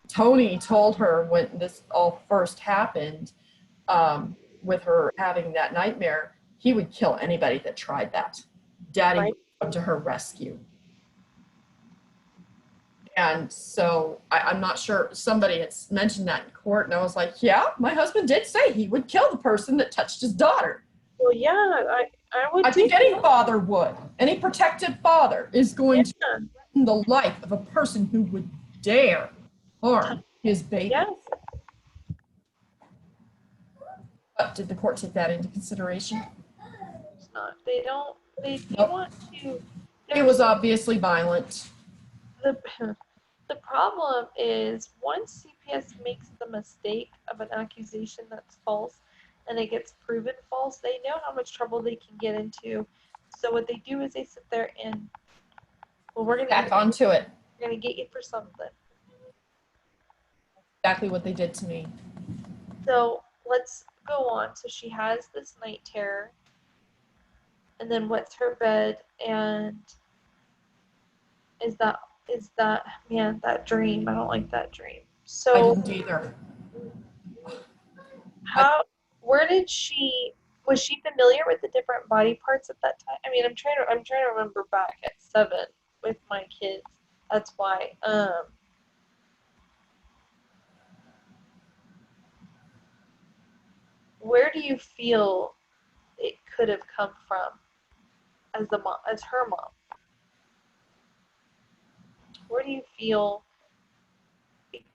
[SPEAKER 1] Tony told her when this all first happened, with her having that nightmare, he would kill anybody that tried that. Daddy would come to her rescue. And so I'm not sure, somebody had mentioned that in court, and I was like, yeah, my husband did say he would kill the person that touched his daughter.
[SPEAKER 2] Well, yeah, I would.
[SPEAKER 1] I think any father would. Any protective father is going to threaten the life of a person who would dare harm his baby.
[SPEAKER 2] Yes.
[SPEAKER 1] But did the court take that into consideration?
[SPEAKER 2] It's not. They don't. They
[SPEAKER 1] Nope.
[SPEAKER 2] want to.
[SPEAKER 1] It was obviously violent.
[SPEAKER 2] The problem is, once CPS makes the mistake of an accusation that's false and it gets proven false, they know how much trouble they can get into. So what they do is they sit there and, well, we're going to
[SPEAKER 1] back onto it.
[SPEAKER 2] We're going to get you for something.
[SPEAKER 1] Exactly what they did to me.
[SPEAKER 2] So let's go on. So she has this night terror and then wets her bed, and is that man, that dream, I don't like that dream. So
[SPEAKER 1] I didn't either.
[SPEAKER 2] Where did was she familiar with the different body parts at that time? I mean, I'm trying to remember back at 7 with my kids. That's why. Where do you feel it could have come from as her mom? Where do you feel?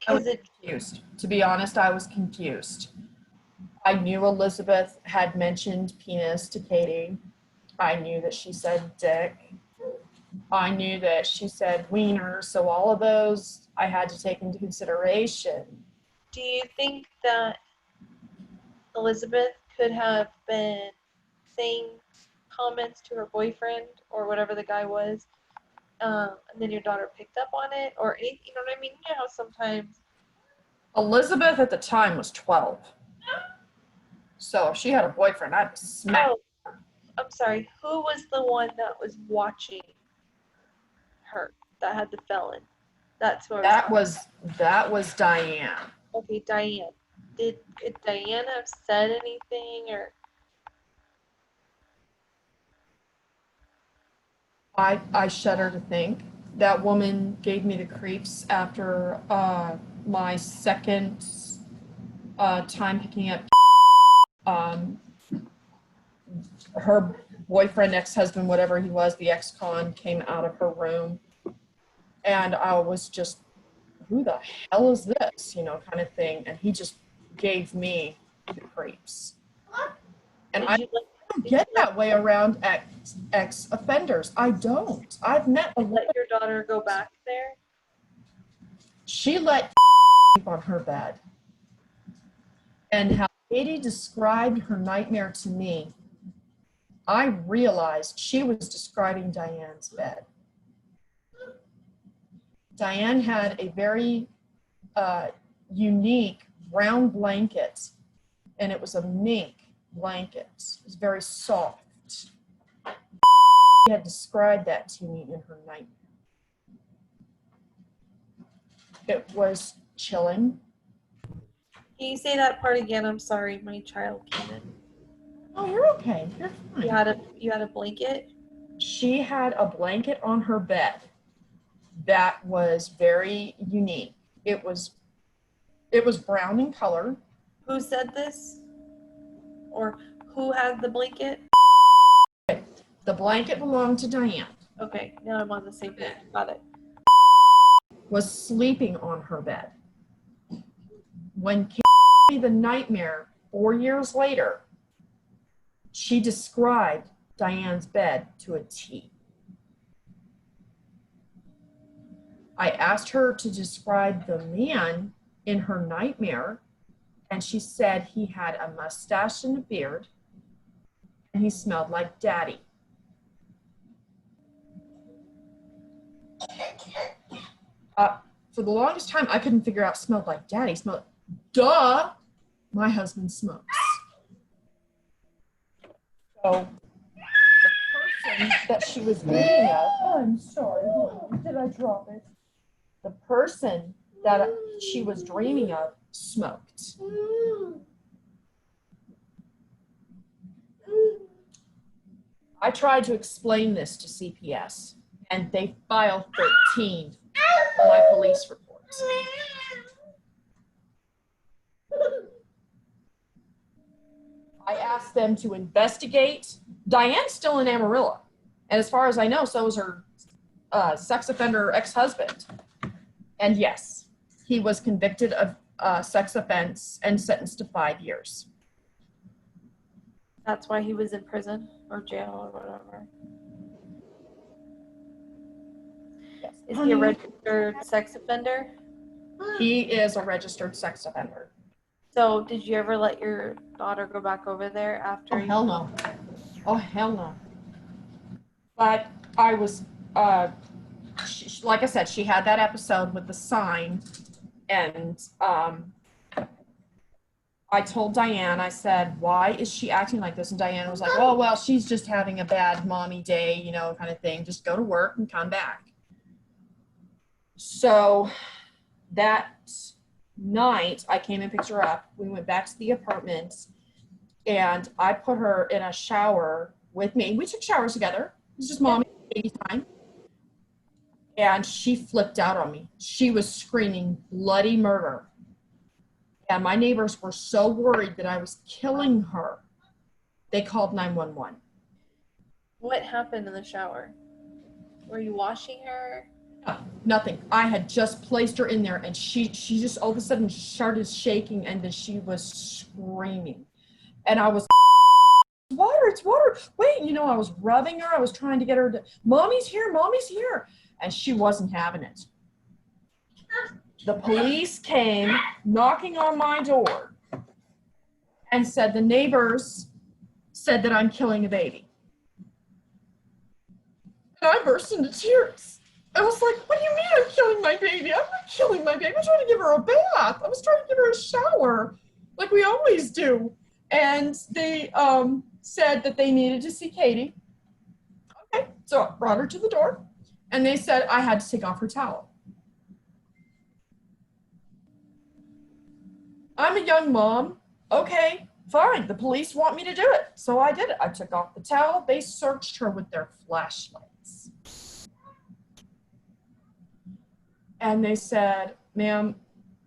[SPEAKER 1] I was confused. To be honest, I was confused. I knew Elizabeth had mentioned penis to Katie. I knew that she said dick. I knew that she said wiener. So all of those I had to take into consideration.
[SPEAKER 2] Do you think that Elizabeth could have been saying comments to her boyfriend or whatever the guy was, and then your daughter picked up on it or anything? You know what I mean? You know how sometimes
[SPEAKER 1] Elizabeth at the time was 12. So if she had a boyfriend, I'd smack.
[SPEAKER 2] Oh, I'm sorry. Who was the one that was watching her that had the felon? That's who I
[SPEAKER 1] That was Diane.
[SPEAKER 2] Okay, Diane. Did Diane have said anything or?
[SPEAKER 1] I shudder to think that woman gave me the creeps after my second time picking up her boyfriend, ex-husband, whatever he was, the ex-con came out of her room, and I was just, who the hell is this, you know, kind of thing, and he just gave me the creeps. And I don't get that way around ex-offenders. I don't. I've met a
[SPEAKER 2] Let your daughter go back there?
[SPEAKER 1] She let sleep on her bed. And how Katie described her nightmare to me, I realized she was describing Diane's bed. Diane had a very unique brown blanket, and it was a mink blanket. It was very soft. She had described that to me in her nightmare. It was chilling.
[SPEAKER 2] Can you say that part again? I'm sorry, my child came in.
[SPEAKER 1] Oh, you're okay. You're fine.
[SPEAKER 2] You had a blanket?
[SPEAKER 1] She had a blanket on her bed that was very unique. It was brown in color.
[SPEAKER 2] Who said this? Or who had the blanket?
[SPEAKER 1] The blanket belonged to Diane.
[SPEAKER 2] Okay, now I'm on the same page. Got it.
[SPEAKER 1] Was sleeping on her bed. When Katie had the nightmare 4 years later, she described Diane's bed to a T. I asked her to describe the man in her nightmare, and she said he had a mustache and a beard, and he smelled like daddy. For the longest time, I couldn't figure out smelled like daddy. Duh, my husband smokes. So the person that she was dreaming of, I'm sorry, did I drop it? The person that she was dreaming of smoked. I tried to explain this to CPS, and they filed 13 on my police reports. I asked them to investigate. Diane's still in Amarillo, and as far as I know, so is her sex offender ex-husband. And yes, he was convicted of sex offense and sentenced to 5 years.
[SPEAKER 2] That's why he was in prison or jail or whatever.
[SPEAKER 1] Yes.
[SPEAKER 2] Is he a registered sex offender?
[SPEAKER 1] He is a registered sex offender.
[SPEAKER 2] So did you ever let your daughter go back over there after?
[SPEAKER 1] Oh, hell no. Oh, hell no. But I was, like I said, she had that episode with the sign, and I told Diane, I said, why is she acting like this? And Diane was like, oh, well, she's just having a bad mommy day, you know, kind of thing. Just go to work and come back. So that night, I came and picked her up. We went back to the apartment, and I put her in a shower with me. We took showers together. It was just mommy and baby time. And she flipped out on me. She was screaming bloody murder. And my neighbors were so worried that I was killing her. They called 911.
[SPEAKER 2] What happened in the shower? Were you washing her?
[SPEAKER 1] No, nothing. I had just placed her in there, and she just all of a sudden started shaking, and then she was screaming. And I was, it's water. Wait, you know, I was rubbing her. I was trying to get her to, mommy's here, and she wasn't having it. The police came knocking on my door and said the neighbors said that I'm killing a baby. And I burst into tears. I was like, what do you mean I'm killing my baby? I'm not killing my baby. I'm trying to give her a bath. I was trying to give her a shower like we always do. And they said that they needed to see Katie. Okay, so I brought her to the door and they said I had to take off her towel. I'm a young mom. Okay, fine. The police want me to do it. So I did it. I took off the towel. They searched her with their flashlights. And they said, ma'am,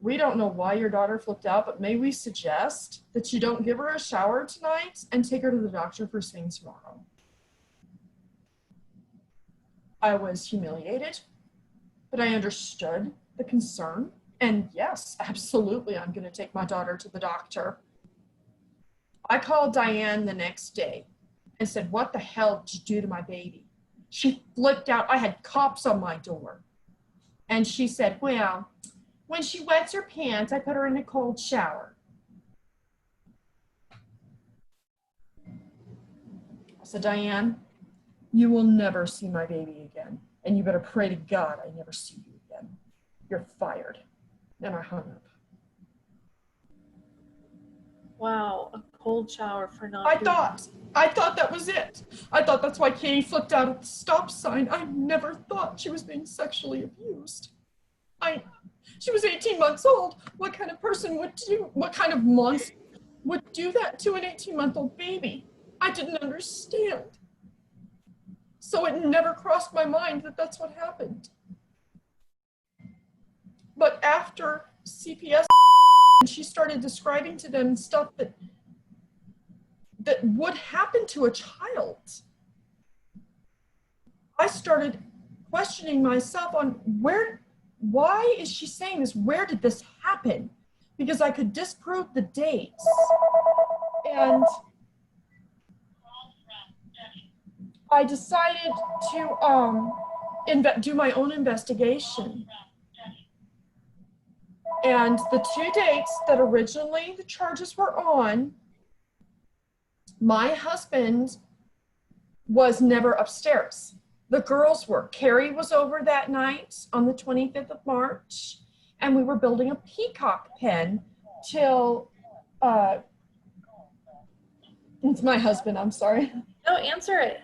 [SPEAKER 1] we don't know why your daughter flipped out, but may we suggest that you don't give her a shower tonight and take her to the doctor first thing tomorrow. I was humiliated, but I understood the concern. And yes, absolutely, I'm going to take my daughter to the doctor. I called Diane the next day and said, what the hell did you do to my baby? She flipped out. I had cops on my door. And she said, well, when she wets her pants, I put her in a cold shower. I said, Diane, you will never see my baby again. And you better pray to God I never see you again. You're fired. And I hung up.
[SPEAKER 2] Wow, a cold shower for not
[SPEAKER 1] I thought that was it. I thought that's why Katie flipped out at the stop sign. I never thought she was being sexually abused. She was 18 months old. What kind of person would do, what kind of monster would do that to an 18-month-old baby? I didn't understand. So it never crossed my mind that that's what happened. But after CPS, she started describing to them stuff that would happen to a child. I started questioning myself on why is she saying this? Where did this happen? Because I could disprove the dates. And I decided to do my own investigation. And the 2 dates that originally the charges were on, my husband was never upstairs. The girls were. Carrie was over that night on the 25th of March, and we were building a peacock pen till, it's my husband, I'm sorry.
[SPEAKER 2] No, answer it.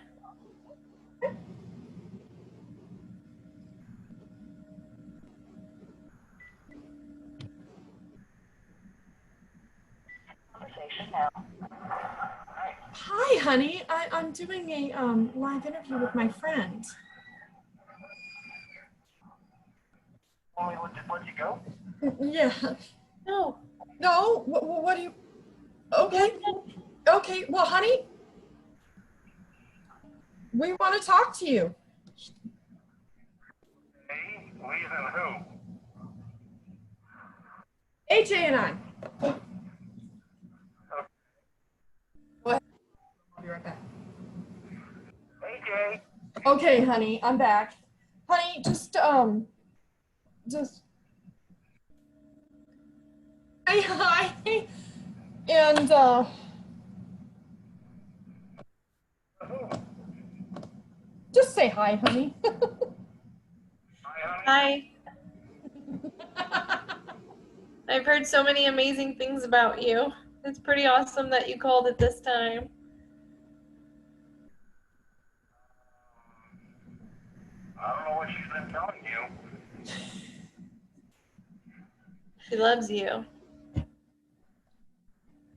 [SPEAKER 1] Hi, honey. I'm doing a live interview with my friend.
[SPEAKER 3] Want me to let you go?
[SPEAKER 1] Yeah.
[SPEAKER 2] No.
[SPEAKER 1] No? What do you... Okay. Okay. Well, honey, we want to talk to you.
[SPEAKER 3] Me? We and who?
[SPEAKER 1] AJ and I. Go ahead. I'll be right back.
[SPEAKER 3] AJ.
[SPEAKER 1] Okay, honey, I'm back. Honey, just say hi. And just say hi, honey.
[SPEAKER 3] Hi, honey.
[SPEAKER 2] Hi. I've heard so many amazing things about you. It's pretty awesome that you called at this time.
[SPEAKER 3] I don't know what she's been telling you.
[SPEAKER 2] She loves you.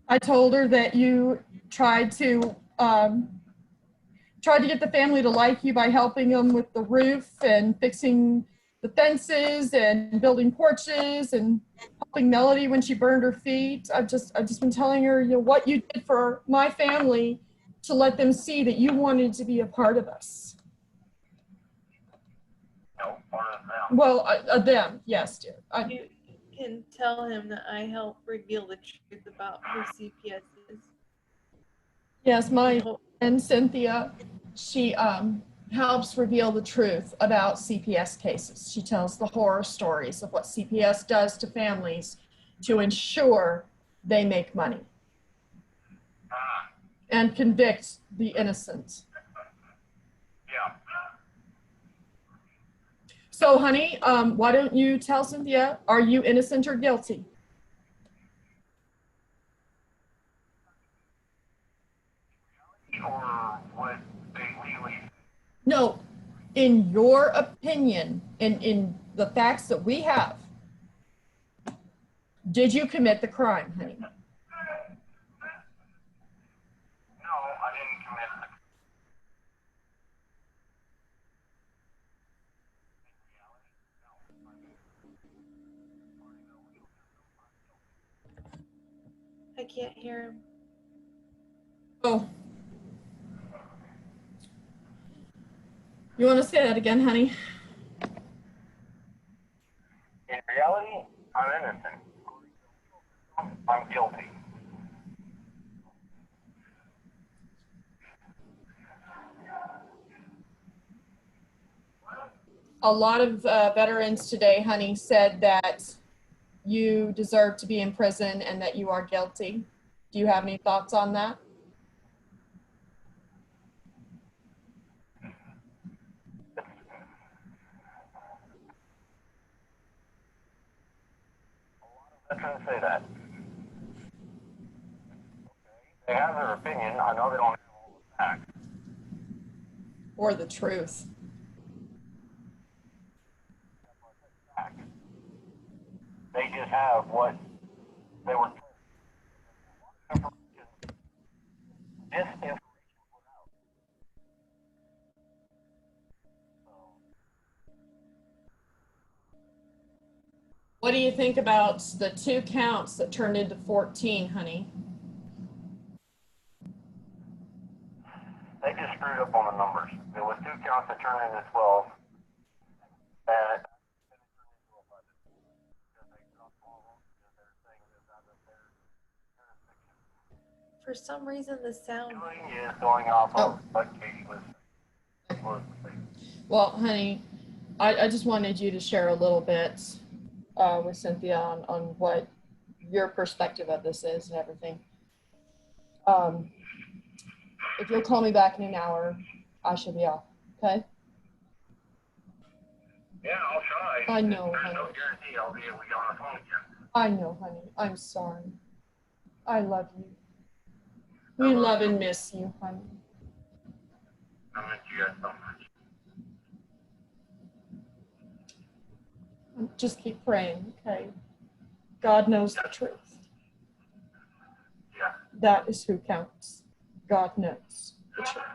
[SPEAKER 1] I told her that you tried to get the family to like you by helping them with the roof and fixing the fences and building porches and helping Melody when she burned her feet. I've just been telling her, you know, what you did for my family to let them see that you wanted to be a part of us.
[SPEAKER 3] No, part of them.
[SPEAKER 1] Well, them, yes, dear.
[SPEAKER 2] You can tell him that I help reveal the truth about who CPS is.
[SPEAKER 1] Yes, my friend Cynthia, she helps reveal the truth about CPS cases. She tells the horror stories of what CPS does to families to ensure they make money and convict the innocent.
[SPEAKER 3] Yeah.
[SPEAKER 1] So, honey, why don't you tell Cynthia, are you innocent or guilty?
[SPEAKER 3] Or what they legally.
[SPEAKER 1] No, in your opinion, in the facts that we have, did you commit the crime, honey?
[SPEAKER 3] No, I didn't commit the.
[SPEAKER 2] I can't hear him.
[SPEAKER 1] Oh. You want to say that again, honey?
[SPEAKER 3] In reality, I'm innocent. I'm guilty.
[SPEAKER 1] A lot of veterans today, honey, said that you deserve to be in prison and that you are guilty. Do you have any thoughts on that?
[SPEAKER 3] Veterans say that. They have their opinion. I know they don't have all the facts.
[SPEAKER 1] Or the truth?
[SPEAKER 3] They just have what they were told. Disinformation put out.
[SPEAKER 1] What do you think about the 2 counts that turned into 14, honey?
[SPEAKER 3] They just screwed up on the numbers. There was 2 counts that turned into 12. And
[SPEAKER 2] For some reason, the sound.
[SPEAKER 3] is going off of what Katie was.
[SPEAKER 1] Well, honey, I just wanted you to share a little bit with Cynthia on what your perspective of this is and everything. If you'll call me back in an hour, I should be off, okay?
[SPEAKER 3] Yeah, I'll try.
[SPEAKER 1] I know,
[SPEAKER 3] There's
[SPEAKER 1] honey.
[SPEAKER 3] no guarantee I'll be able to get on the phone again.
[SPEAKER 1] I know, honey. I'm sorry. I love you. We love and miss you, honey.
[SPEAKER 3] I miss you guys so much.
[SPEAKER 1] Just keep praying, okay? God knows the truth.
[SPEAKER 3] Yeah.
[SPEAKER 1] That is who counts. God knows the truth.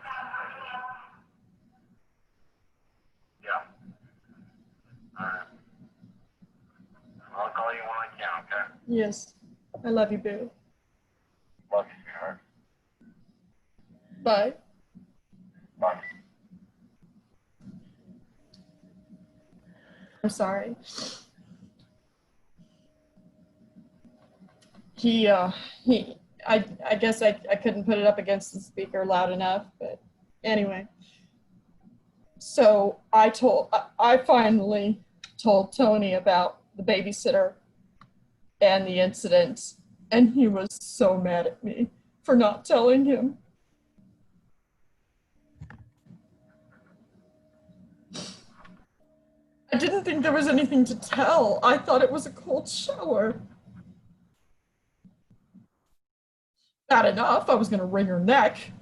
[SPEAKER 3] Yeah. All right. I'll call you when I can, okay?
[SPEAKER 1] Yes. I love you, boo.
[SPEAKER 3] Love you, sweetheart.
[SPEAKER 1] Bye.
[SPEAKER 3] Bye.
[SPEAKER 1] I'm sorry. I guess I couldn't put it up against the speaker loud enough, but anyway. So I finally told Tony about the babysitter and the incident, and he was so mad at me for not telling him. I didn't think there was anything to tell. I thought it was a cold shower. Bad enough, I was going to wring her neck.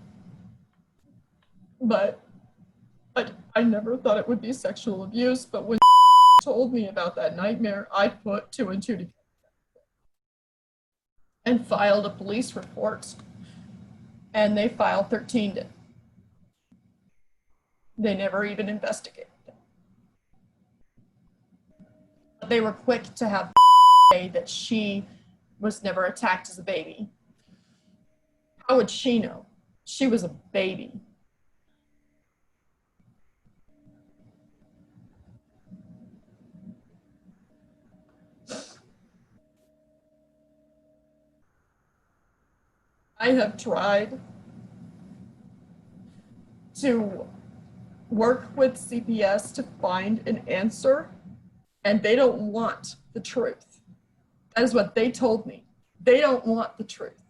[SPEAKER 1] But I never thought it would be sexual abuse. But when told me about that nightmare, I put 2 and 2 together and filed a police report. And they filed 13. They never even investigated. They were quick to have say that she was never attacked as a baby. How would she know? She was a baby. I have tried to work with CPS to find an answer, and they don't want the truth. That is what they told me. They don't want the truth.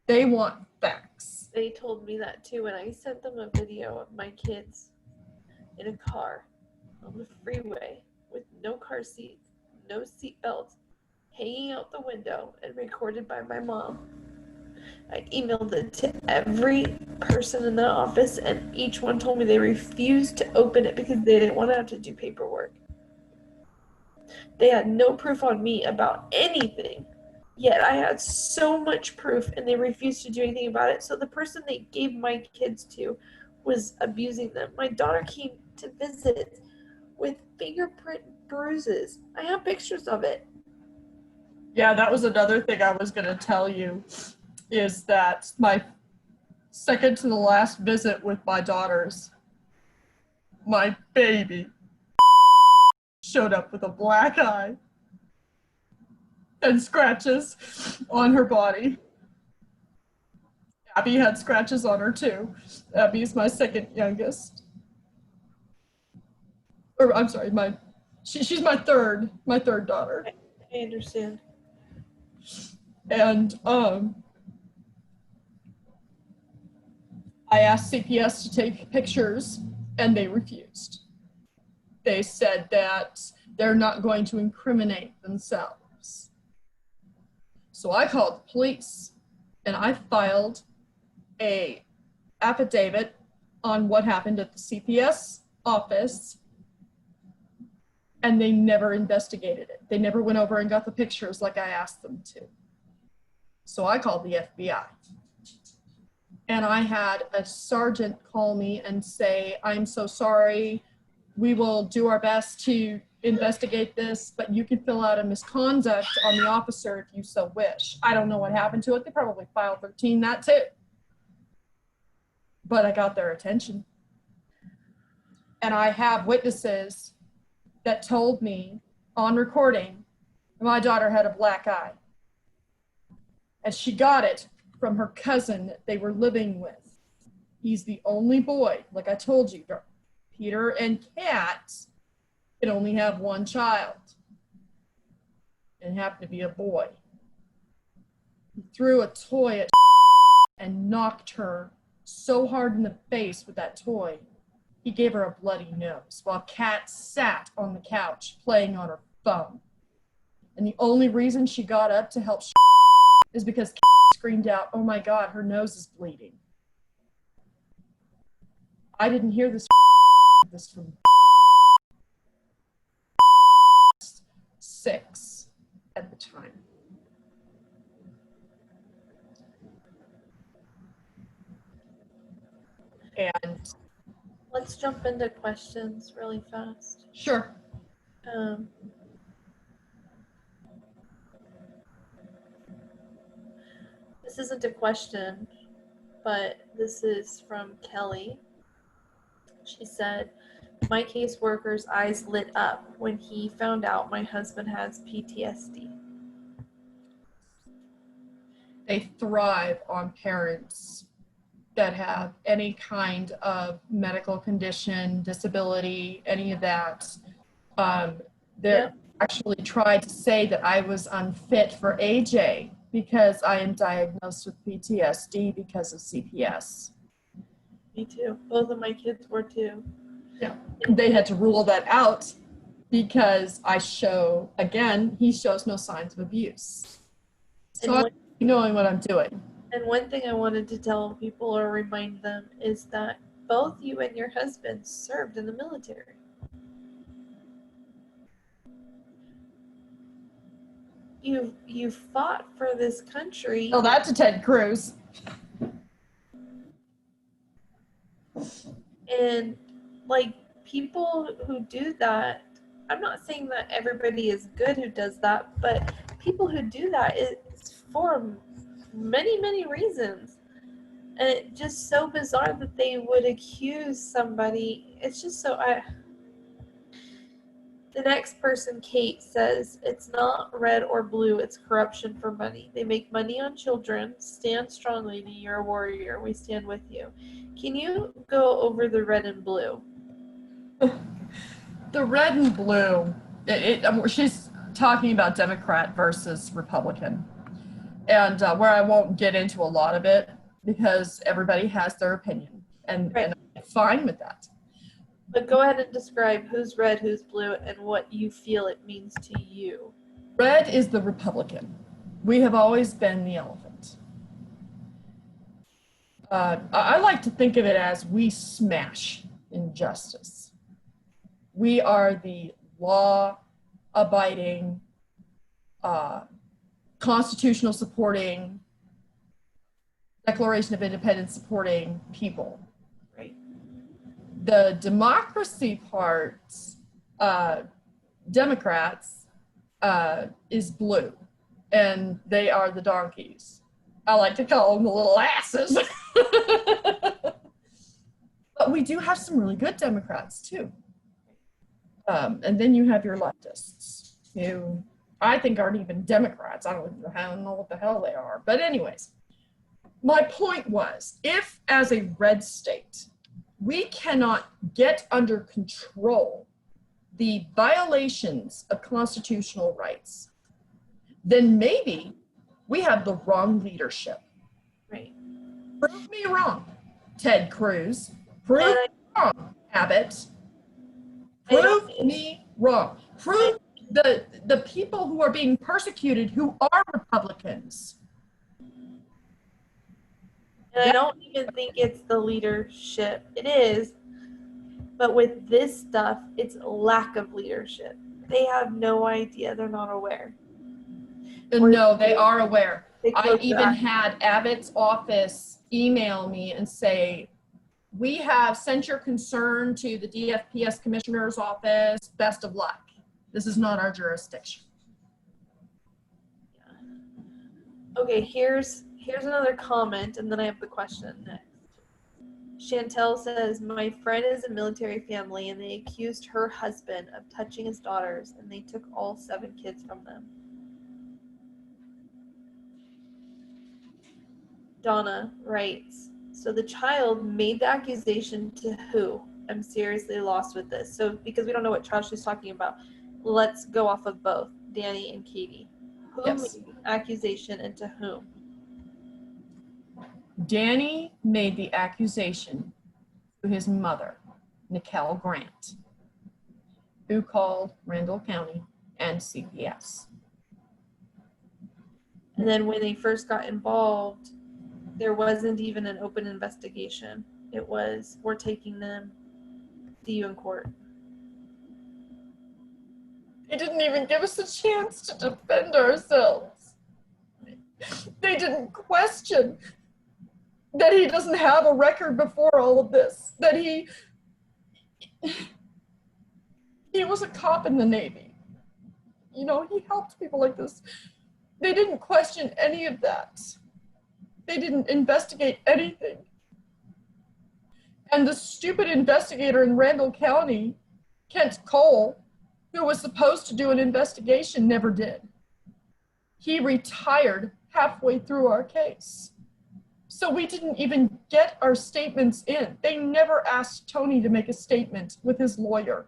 [SPEAKER 1] They want facts.
[SPEAKER 2] They told me that too, and I sent them a video of my kids in a car on the freeway with no car seats, no seat belts, hanging out the window, and recorded by my mom. I emailed it to every person in the office, and each one told me they refused to open it because they didn't want to have to do paperwork. They had no proof on me about anything, yet I had so much proof, and they refused to do anything about it. So the person they gave my kids to was abusing them. My daughter came to visit with fingerprint bruises. I have pictures of it.
[SPEAKER 1] Yeah, that was another thing I was going to tell you, is that my second to the last visit with my daughters, my baby showed up with a black eye and scratches on her body. Abby had scratches on her too. Abby's my second youngest. Or I'm sorry, she's my third daughter.
[SPEAKER 2] I understand.
[SPEAKER 1] And I asked CPS to take pictures, and they refused. They said that they're not going to incriminate themselves. So I called the police, and I filed a affidavit on what happened at the CPS office, and they never investigated it. They never went over and got the pictures like I asked them to. So I called the FBI. And I had a sergeant call me and say, I'm so sorry, we will do our best to investigate this, but you can fill out a misconduct on the officer if you so wish. I don't know what happened to it. They probably filed 13 that too. But I got their attention. And I have witnesses that told me on recording my daughter had a black eye. And she got it from her cousin that they were living with. He's the only boy, like I told you, Peter and Kat can only have one child. And happened to be a boy. He threw a toy at and knocked her so hard in the face with that toy, he gave her a bloody nose while Kat sat on the couch playing on her phone. And the only reason she got up to help is because Kat screamed out, oh my God, her nose is bleeding. I didn't hear this from 6 at the time. And
[SPEAKER 2] Let's jump into questions really fast.
[SPEAKER 1] sure.
[SPEAKER 2] This isn't a question, but this is from Kelly. She said, my caseworker's eyes lit up when he found out my husband has PTSD.
[SPEAKER 1] They thrive on parents that have any kind of medical condition, disability, any of that. They actually tried to say that I was unfit for AJ because I am diagnosed with PTSD because of CPS.
[SPEAKER 2] Me too. Both of my kids were too.
[SPEAKER 1] Yeah. They had to rule that out because I show, again, he shows no signs of abuse. So I'm knowing what I'm doing.
[SPEAKER 2] And one thing I wanted to tell people or remind them is that both you and your husband served in the military. You fought for this country.
[SPEAKER 1] Tell that to Ted Cruz.
[SPEAKER 2] And like people who do that, I'm not saying that everybody is good who does that, but people who do that is for many, many reasons. And it's just so bizarre that they would accuse somebody. It's just so the next person, Kate, says, it's not red or blue, it's corruption for money. They make money on children. Stand strong, lady. You're a warrior. We stand with you. Can you go over the red and blue?
[SPEAKER 1] The red and blue, she's talking about Democrat versus Republican. And where I won't get into a lot of it because everybody has their opinion, and I'm fine with that.
[SPEAKER 2] But go ahead and describe who's red, who's blue, and what you feel it means to you.
[SPEAKER 1] Red is the Republican. We have always been the elephant. I like to think of it as we smash injustice. We are the law-abiding, constitutional supporting, Declaration of Independence supporting people.
[SPEAKER 2] Right.
[SPEAKER 1] The democracy part, Democrats, is blue, and they are the donkeys. I like to call them the little asses. But we do have some really good Democrats too. And then you have your leftists, who I think aren't even Democrats. I don't know what the hell they are. But anyways, my point was, if as a red state, we cannot get under control the violations of constitutional rights, then maybe we have the wrong leadership.
[SPEAKER 2] Right.
[SPEAKER 1] Prove me wrong, Ted Cruz. Prove me wrong, Abbott. Prove me wrong. Prove the people who are being persecuted who are Republicans.
[SPEAKER 2] And I don't even think it's the leadership. It is. But with this stuff, it's lack of leadership. They have no idea. They're not aware.
[SPEAKER 1] No, they are aware. I
[SPEAKER 2] close
[SPEAKER 1] even had Abbott's office email me and say, we have sent your concern to the DFPS commissioner's office. Best of luck. This is not our jurisdiction.
[SPEAKER 2] Okay, here's another comment, and then I have the question next. Chantel says, my friend is a military family, and they accused her husband of touching his daughters, and they took all 7 kids from them. Donna writes, so the child made the accusation to who? I'm seriously lost with this. So because we don't know what child she's talking about, let's go off of both, Danny and Katie. Who made the accusation and to whom?
[SPEAKER 1] Danny made the accusation to his mother, Nicole Grant, who called Randall County and CPS.
[SPEAKER 2] And then when they first got involved, there wasn't even an open investigation. It was, we're taking them, see you in court.
[SPEAKER 1] They didn't even give us a chance to defend ourselves. They didn't question that he doesn't have a record before all of this, that he was a cop in the Navy. You know, he helped people like this. They didn't question any of that. They didn't investigate anything. And the stupid investigator in Randall County, Kent Cole, who was supposed to do an investigation, never did. He retired halfway through our case. So we didn't even get our statements in. They never asked Tony to make a statement with his lawyer.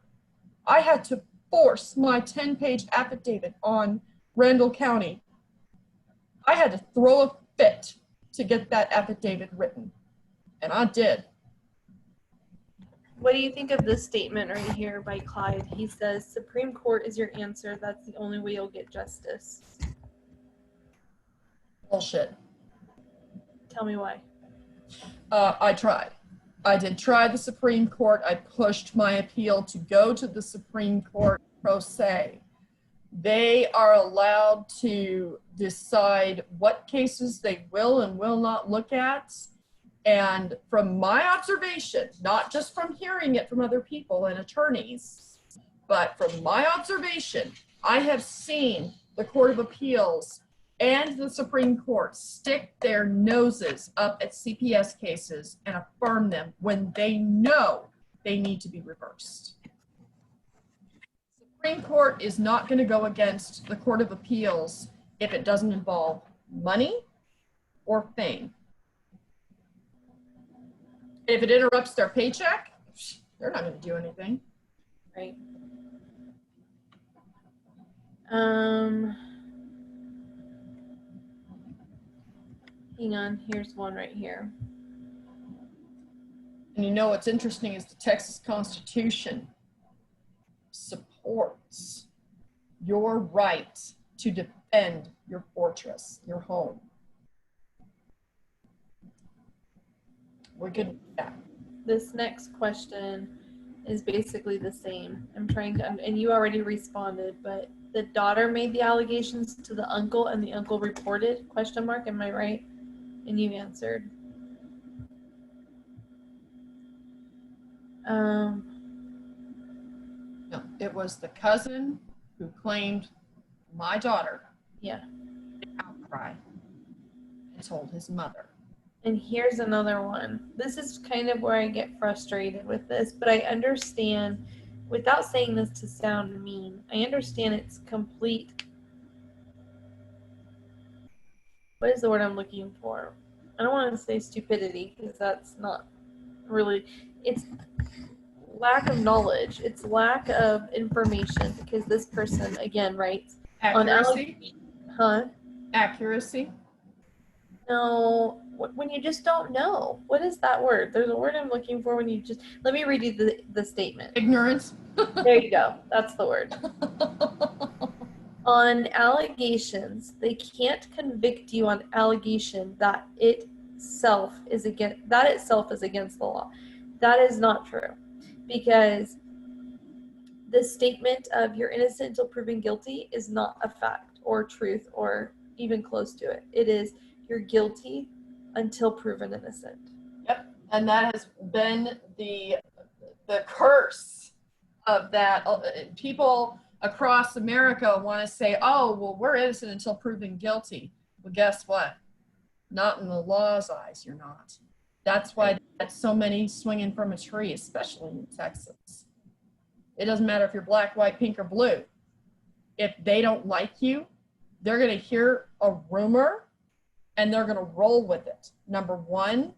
[SPEAKER 1] I had to force my 10-page affidavit on Randall County. I had to throw a fit to get that affidavit written, and I did.
[SPEAKER 2] What do you think of this statement right here by Clyde? He says, Supreme Court is your answer. That's the only way you'll get justice.
[SPEAKER 1] Bullshit.
[SPEAKER 2] Tell me why.
[SPEAKER 1] I tried. I did try the Supreme Court. I pushed my appeal to go to the Supreme Court pro se. They are allowed to decide what cases they will and will not look at. And from my observation, not just from hearing it from other people and attorneys, but from my observation, I have seen the Court of Appeals and the Supreme Court stick their noses up at CPS cases and affirm them when they know they need to be reversed. The Supreme Court is not going to go against the Court of Appeals if it doesn't involve money or fame. If it interrupts their paycheck, they're not going to do anything.
[SPEAKER 2] Right. Hang on, here's one right here.
[SPEAKER 1] And you know what's interesting is the Texas Constitution supports your right to defend your fortress, your home. We could do that.
[SPEAKER 2] This next question is basically the same. I'm trying to, and you already responded, but the daughter made the allegations to the uncle and the uncle reported, question mark, am I right? And you answered.
[SPEAKER 1] No, it was the cousin who claimed my daughter.
[SPEAKER 2] Yeah.
[SPEAKER 1] Outcry and told his mother.
[SPEAKER 2] And here's another one. This is kind of where I get frustrated with this, but I understand, without saying this to sound mean, I understand it's complete. What is the word I'm looking for? I don't want to say stupidity because that's not really, it's lack of knowledge. It's lack of information because this person, again, writes
[SPEAKER 1] Accuracy? Accuracy?
[SPEAKER 2] No, when you just don't know. What is that word? There's a word I'm looking for when you just, let me read you the statement.
[SPEAKER 1] Ignorance?
[SPEAKER 2] There you go. That's the word. On allegations, they can't convict you on allegation that itself is against the law. That is not true, because the statement of you're innocent until proven guilty is not a fact or truth or even close to it. It is you're guilty until proven innocent.
[SPEAKER 1] Yep, and that has been the curse of that. People across America want to say, oh, well, we're innocent until proven guilty. Well, guess what? Not in the law's eyes, you're not. That's why there's so many swinging from a tree, especially in Texas. It doesn't matter if you're black, white, pink, or blue. If they don't like you, they're going to hear a rumor and they're going to roll with it. Number one,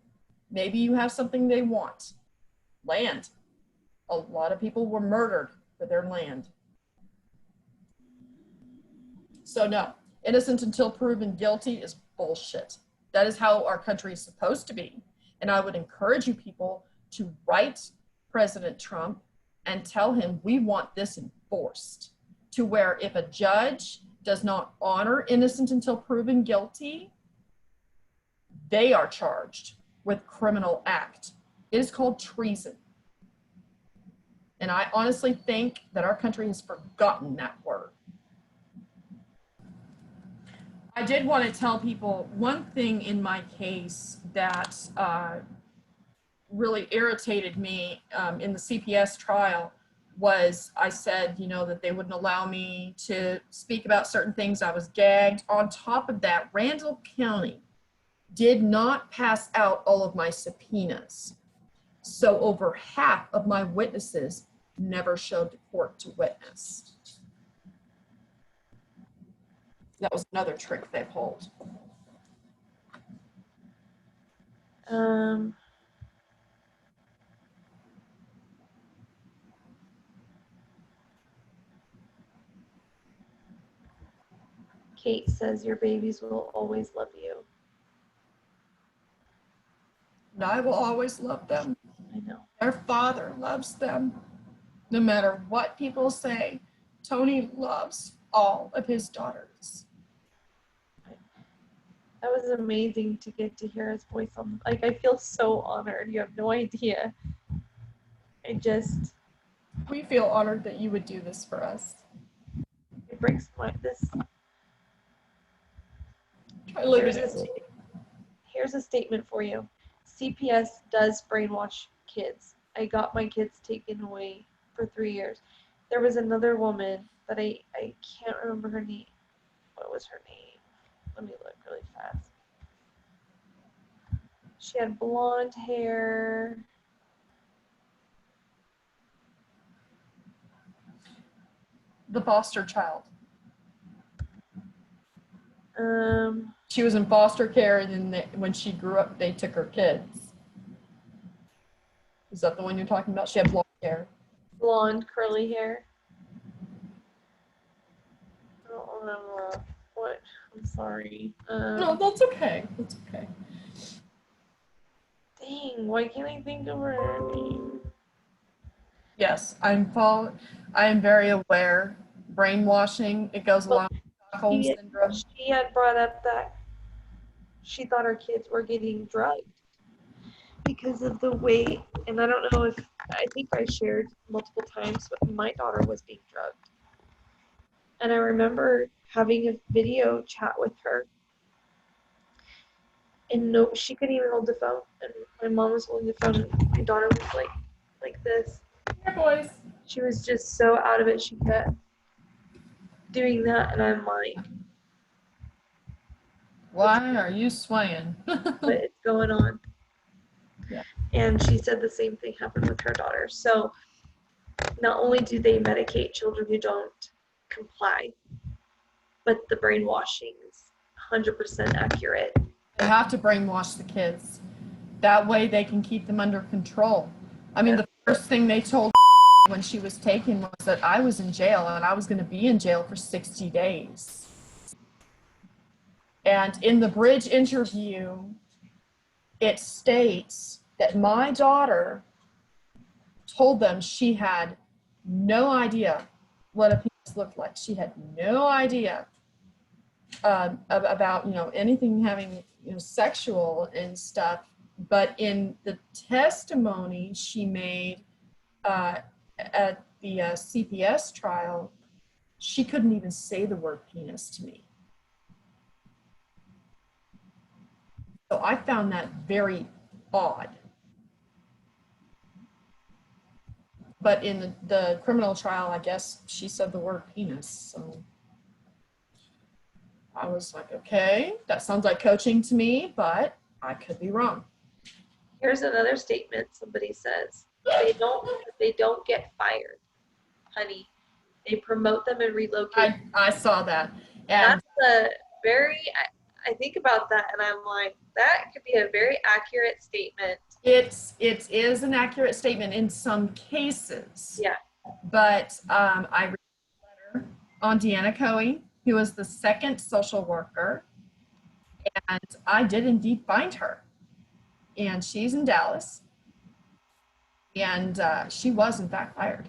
[SPEAKER 1] maybe you have something they want. Land. A lot of people were murdered for their land. So no, innocent until proven guilty is bullshit. That is how our country is supposed to be. And I would encourage you people to write President Trump and tell him we want this enforced, to where if a judge does not honor innocent until proven guilty, they are charged with criminal act. It is called treason. And I honestly think that our country has forgotten that word. I did want to tell people one thing in my case that really irritated me in the CPS trial was I said, you know, that they wouldn't allow me to speak about certain things. I was gagged. On top of that, Randall County did not pass out all of my subpoenas. So over half of my witnesses never showed to court to witness. That was another trick they pulled.
[SPEAKER 2] Kate says your babies will always love you.
[SPEAKER 1] And I will always love them.
[SPEAKER 2] I know.
[SPEAKER 1] Their father loves them. No matter what people say, Tony loves all of his daughters.
[SPEAKER 2] That was amazing to get to hear his voice on, like, I feel so honored. You have no idea.
[SPEAKER 1] We feel honored that you would do this for us.
[SPEAKER 2] It breaks this. Here's a statement for you. CPS does brainwash kids. I got my kids taken away for 3 years. There was another woman that I can't remember her name. What was her name? Let me look really fast. She had blonde hair.
[SPEAKER 1] The foster child. She was in foster care, and then when she grew up, they took her kids. Is that the one you're talking about? She had blonde hair.
[SPEAKER 2] Blonde, curly hair. I don't remember what. I'm sorry.
[SPEAKER 1] No, that's okay. That's okay.
[SPEAKER 2] Dang, why can't I think of her name?
[SPEAKER 1] Yes, I am very aware. Brainwashing, it goes along with Stockholm syndrome.
[SPEAKER 2] She had brought up that she thought her kids were getting drugged because of the weight. And I don't know if, I think I shared multiple times, but my daughter was being drugged. And I remember having a video chat with her. And no, she couldn't even hold the phone. And my mom was holding the phone, and my daughter was like this.
[SPEAKER 1] Here, boys.
[SPEAKER 2] She was just so out of it. She kept doing that, and I'm like,
[SPEAKER 1] Why are you swaying?
[SPEAKER 2] what is going on?
[SPEAKER 1] Yeah.
[SPEAKER 2] And she said the same thing happened with her daughter. So not only do they medicate children who don't comply, but the brainwashing is 100% accurate.
[SPEAKER 1] They have to brainwash the kids. That way they can keep them under control. I mean, the first thing they told when she was taken was that I was in jail and I was going to be in jail for 60 days. And in the bridge interview, it states that my daughter told them she had no idea what a penis looked like. She had no idea about, anything having, sexual and stuff. But in the testimony she made at the CPS trial, she couldn't even say the word penis to me. So I found that very odd. But in the criminal trial, I guess she said the word penis. So I was like, okay, that sounds like coaching to me, but I could be wrong.
[SPEAKER 2] Here's another statement somebody says. They don't get fired, honey. They promote them and relocate.
[SPEAKER 1] I saw that. And
[SPEAKER 2] that's a very, I think about that and I'm like, that could be a very accurate statement.
[SPEAKER 1] It is an accurate statement in some cases.
[SPEAKER 2] Yeah.
[SPEAKER 1] But I read a letter on Deanna Coey, who was the second social worker, and I did indeed find her. And she's in Dallas, and she was in fact fired.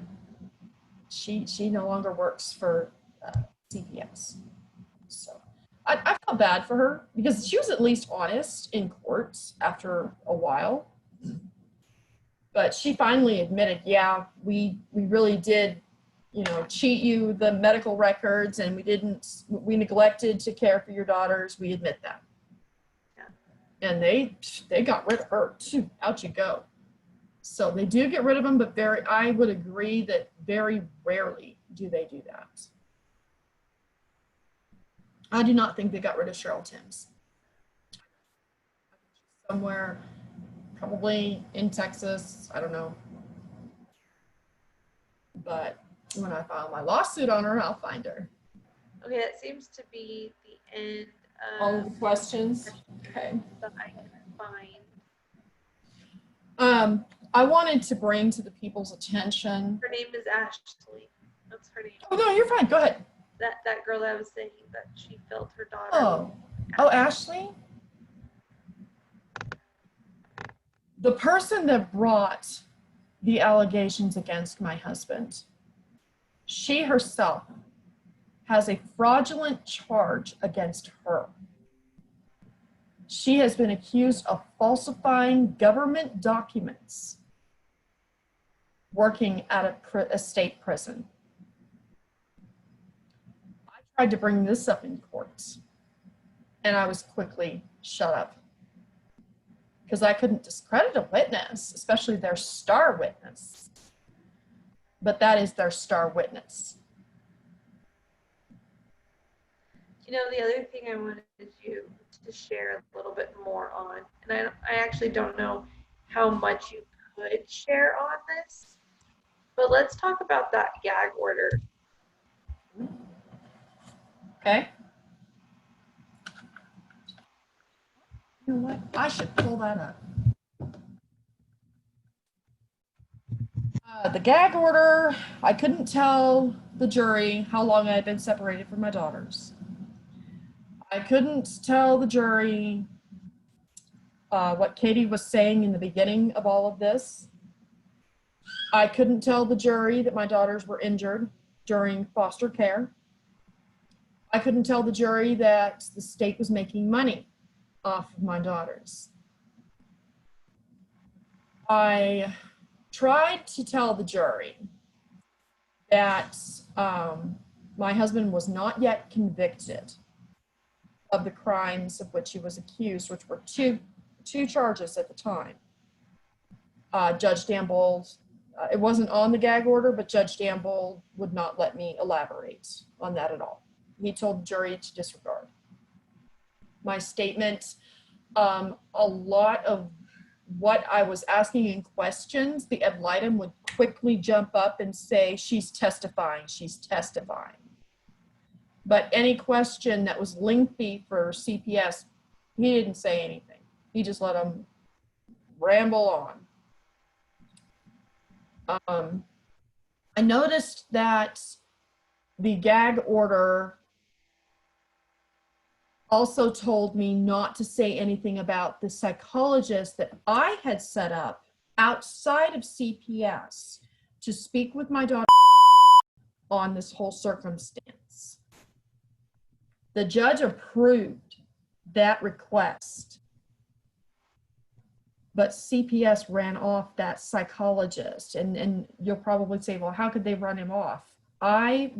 [SPEAKER 1] She no longer works for CPS. So I felt bad for her because she was at least honest in court after a while. But she finally admitted, yeah, we really did, cheat you the medical records, and we neglected to care for your daughters. We admit that. Yeah. And they got rid of her too. Out you go. So they do get rid of them, but I would agree that very rarely do they do that. I do not think they got rid of Cheryl Timms. Somewhere, probably in Texas, I don't know. But when I file my lawsuit on her, I'll find her.
[SPEAKER 2] Okay, that seems to be the end of
[SPEAKER 1] all the questions. Okay.
[SPEAKER 2] that I can find.
[SPEAKER 1] I wanted to bring to the people's attention.
[SPEAKER 2] Her name is Ashley. That's her name.
[SPEAKER 1] Oh no, you're fine. Go ahead.
[SPEAKER 2] That girl that I was saying that she felt her daughter.
[SPEAKER 1] Oh, Ashley? The person that brought the allegations against my husband, she herself has a fraudulent charge against her. She has been accused of falsifying government documents working at a state prison. I tried to bring this up in court, and I was quickly shut up because I couldn't discredit a witness, especially their star witness. But that is their star witness.
[SPEAKER 2] The other thing I wanted you to share a little bit more on, and I actually don't know how much you could share on this, but let's talk about that gag order.
[SPEAKER 1] Okay. You know what? I should pull that up. The gag order, I couldn't tell the jury how long I had been separated from my daughters. I couldn't tell the jury what Katie was saying in the beginning of all of this. I couldn't tell the jury that my daughters were injured during foster care. I couldn't tell the jury that the state was making money off of my daughters. I tried to tell the jury that my husband was not yet convicted of the crimes of which he was accused, which were two charges at the time. Judge Dambold, it wasn't on the gag order, but Judge Dambold would not let me elaborate on that at all. He told the jury to disregard my statement. A lot of what I was asking in questions, the ad litem would quickly jump up and say, she's testifying, she's testifying. But any question that was lengthy for CPS, he didn't say anything. He just let them ramble on. I noticed that the gag order also told me not to say anything about the psychologist that I had set up outside of CPS to speak with my daughter on this whole circumstance. The judge approved that request, but CPS ran off that psychologist. And you'll probably say, well, how could they run him off? I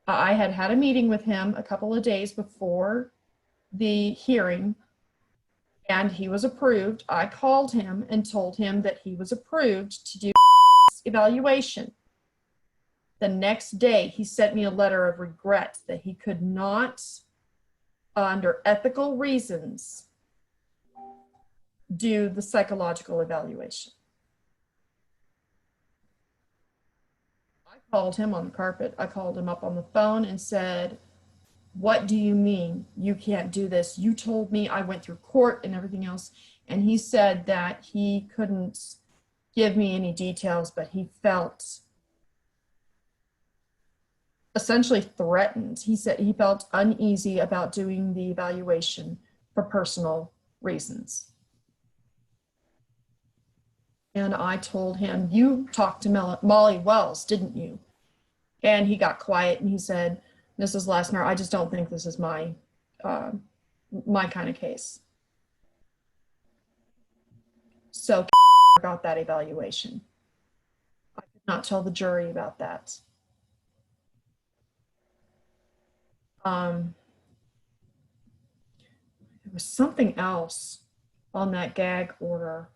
[SPEAKER 1] had had a meeting with him a couple of days before the hearing, and he was approved. I called him and told him that he was approved to do evaluation. The next day, he sent me a letter of regret that he could not, under ethical reasons, do the psychological evaluation. I called him on the carpet. I called him up on the phone and said, what do you mean you can't do this? You told me. I went through court and everything else. And he said that he couldn't give me any details, but he felt essentially threatened. He said he felt uneasy about doing the evaluation for personal reasons. And I told him, you talked to Molly Wells, didn't you? And he got quiet and he said, Mrs. Lessner, I just don't think this is my kind of case. So got that evaluation. I could not tell the jury about that. There was something else on that gag order.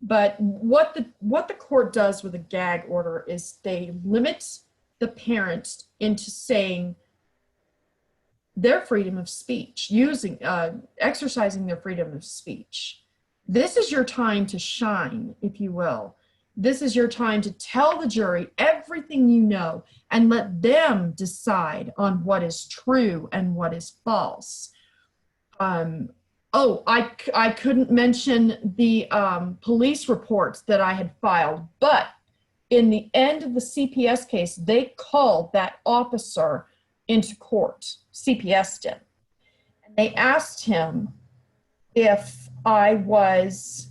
[SPEAKER 1] But what the court does with a gag order is they limit the parent into saying their freedom of speech, exercising their freedom of speech. This is your time to shine, if you will. This is your time to tell the jury everything you know and let them decide on what is true and what is false. Oh, I couldn't mention the police reports that I had filed, but in the end of the CPS case, they called that officer into court. CPS did. And they asked him if I was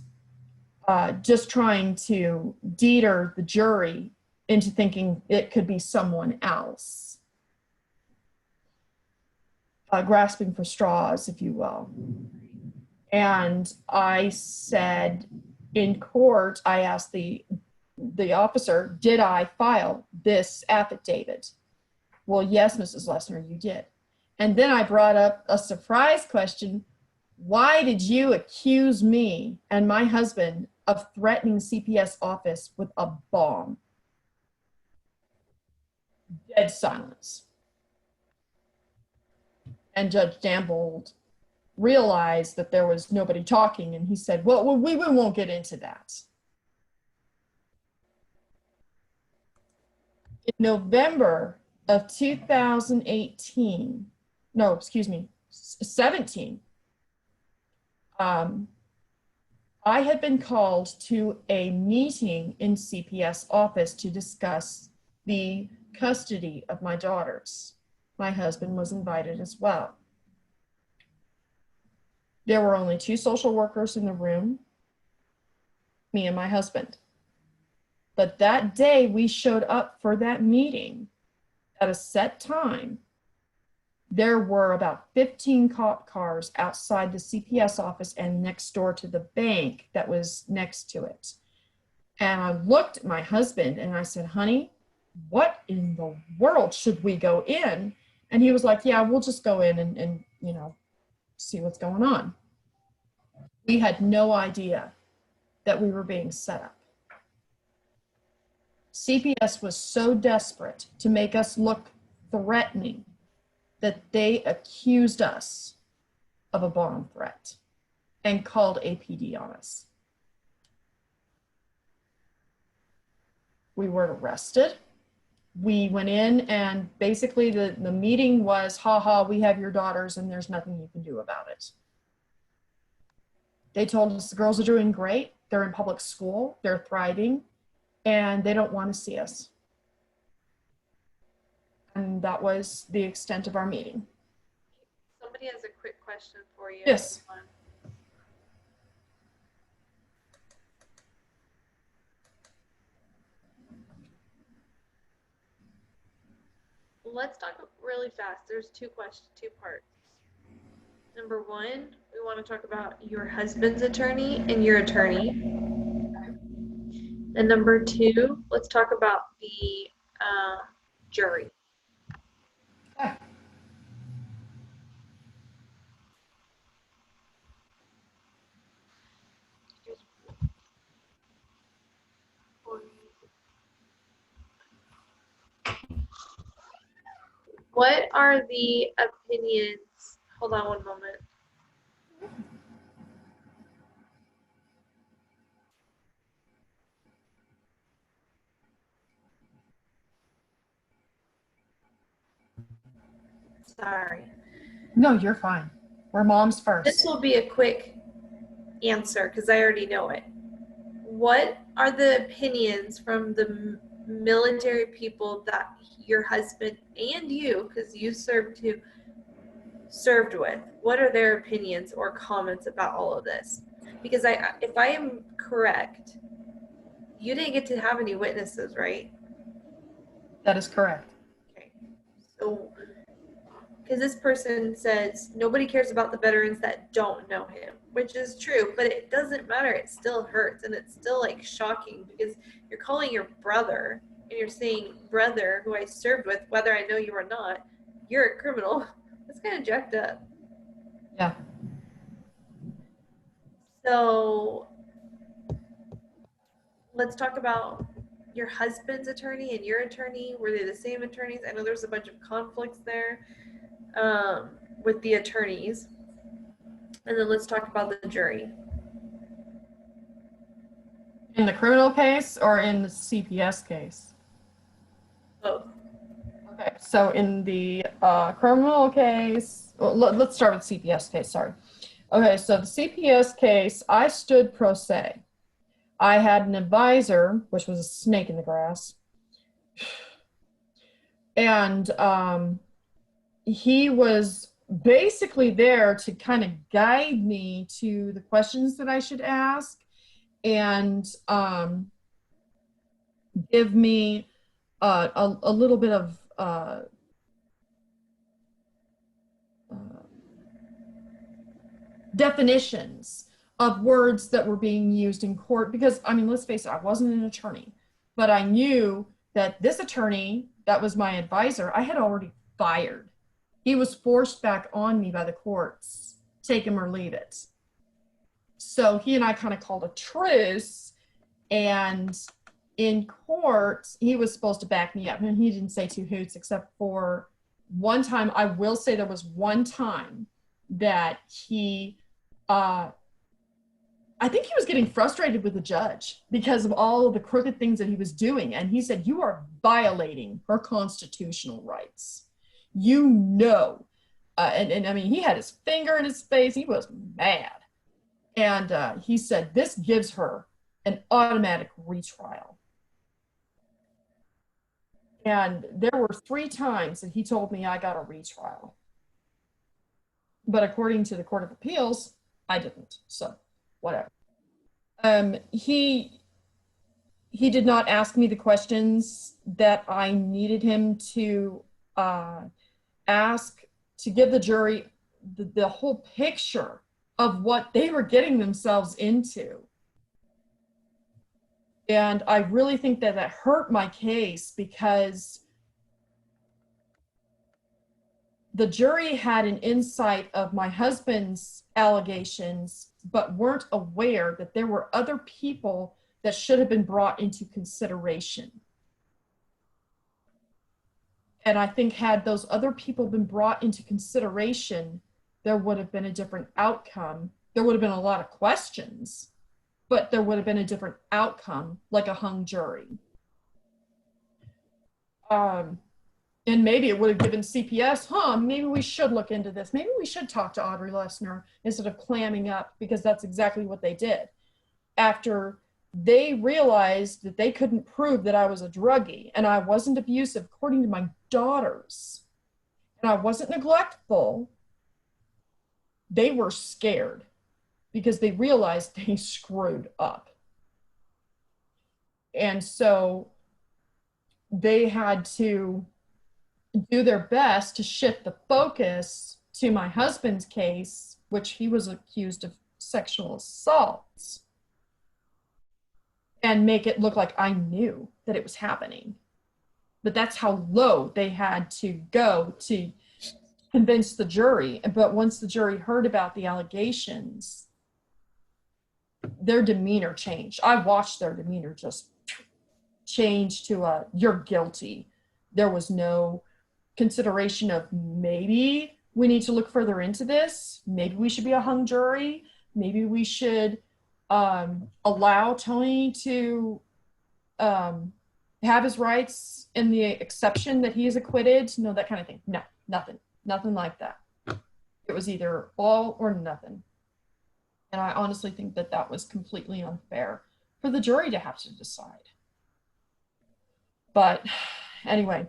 [SPEAKER 1] just trying to deter the jury into thinking it could be someone else. Grasping for straws, if you will. And I said in court, I asked the officer, did I file this affidavit? Well, yes, Mrs. Lessner, you did. And then I brought up a surprise question. Why did you accuse me and my husband of threatening the CPS office with a bomb? Dead silence. And Judge Dambold realized that there was nobody talking, and he said, well, we won't get into that. In November of 2018, no, excuse me, 17, I had been called to a meeting in CPS office to discuss the custody of my daughters. My husband was invited as well. There were only 2 social workers in the room, me and my husband. But that day we showed up for that meeting at a set time. There were about 15 cop cars outside the CPS office and next door to the bank that was next to it. And I looked at my husband and I said, honey, what in the world should we go in? And he was like, yeah, we'll just go in and you know, see what's going on. We had no idea that we were being set up. CPS was so desperate to make us look threatening that they accused us of a bomb threat and called APD on us. We were arrested. We went in and basically the meeting was, haha, we have your daughters and there's nothing you can do about it. They told us the girls are doing great. They're in public school, they're thriving, and they don't want to see us. And that was the extent of our meeting.
[SPEAKER 2] Somebody has a quick question for you.
[SPEAKER 1] Yes.
[SPEAKER 2] Let's talk really fast. There's 2 parts. Number 1, we want to talk about your husband's attorney and your attorney. And number 2, let's talk about the jury.
[SPEAKER 1] Okay.
[SPEAKER 2] What are the opinions? Hold on one moment. Sorry.
[SPEAKER 1] No, you're fine. We're moms first.
[SPEAKER 2] This will be a quick answer because I already know it. What are the opinions from the military people that your husband and you, because you served with? What are their opinions or comments about all of this? Because if I am correct, you didn't get to have any witnesses, right?
[SPEAKER 1] That is correct.
[SPEAKER 2] Okay. So, because this person says nobody cares about the veterans that don't know him, which is true, but it doesn't matter. It still hurts, and it's still like shocking because you're calling your brother and you're saying, brother, who I served with, whether I know you or not, you're a criminal. That's kind of jacked up.
[SPEAKER 1] Yeah.
[SPEAKER 2] So let's talk about your husband's attorney and your attorney. Were they the same attorneys? I know there's a bunch of conflicts there with the attorneys. And then let's talk about the jury.
[SPEAKER 1] In the criminal case or in the CPS case?
[SPEAKER 2] Both.
[SPEAKER 1] Okay, so in the criminal case, well, let's start with CPS case, sorry. Okay, so the CPS case, I stood pro se. I had an advisor, which was a snake in the grass. And he was basically there to kind of guide me to the questions that I should ask and give me a little bit of definitions of words that were being used in court, because I mean, let's face it, I wasn't an attorney, but I knew that this attorney that was my advisor, I had already fired. He was forced back on me by the courts, take him or leave it. So he and I kind of called a truce, and in court, he was supposed to back me up, and he didn't say 2 hoots, except for one time. I will say there was one time that he, I think he was getting frustrated with the judge because of all of the crooked things that he was doing. And he said, you are violating her constitutional rights. You know, and I mean, he had his finger in his face. He was mad. And he said, this gives her an automatic retrial. And there were 3 times that he told me I got a retrial. But according to the Court of Appeals, I didn't. So whatever. He did not ask me the questions that I needed him to ask to give the jury the whole picture of what they were getting themselves into. And I really think that that hurt my case, because the jury had an insight of my husband's allegations, but weren't aware that there were other people that should have been brought into consideration. And I think had those other people been brought into consideration, there would have been a different outcome. There would have been a lot of questions, but there would have been a different outcome, like a hung jury. And maybe it would have given CPS, maybe we should look into this. Maybe we should talk to Audrey Lesnar instead of clamming up, because that's exactly what they did. After they realized that they couldn't prove that I was a druggie and I wasn't abusive according to my daughters, and I wasn't neglectful, they were scared because they realized they screwed up. And so they had to do their best to shift the focus to my husband's case, which he was accused of sexual assaults, and make it look like I knew that it was happening. But that's how low they had to go to convince the jury. But once the jury heard about the allegations, their demeanor changed. I watched their demeanor just change to you're guilty. There was no consideration of maybe we need to look further into this. Maybe we should be a hung jury. Maybe we should allow Tony to have his rights in the exception that he is acquitted. No, that kind of thing. No, nothing like that. It was either all or nothing. And I honestly think that that was completely unfair for the jury to have to decide. But anyway,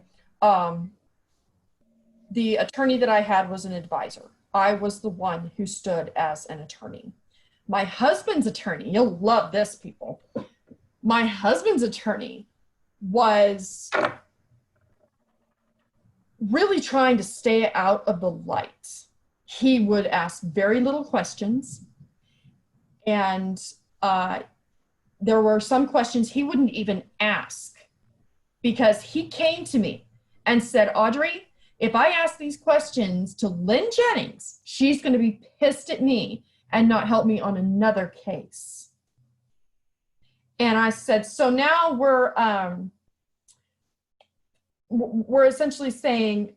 [SPEAKER 1] the attorney that I had was an advisor. I was the one who stood as an attorney. My husband's attorney, you'll love this, people. My husband's attorney was really trying to stay out of the light. He would ask very little questions, and there were some questions he wouldn't even ask, because he came to me and said, Audrey, if I ask these questions to Lynn Jennings, she's going to be pissed at me and not help me on another case. And I said, so now we're essentially saying,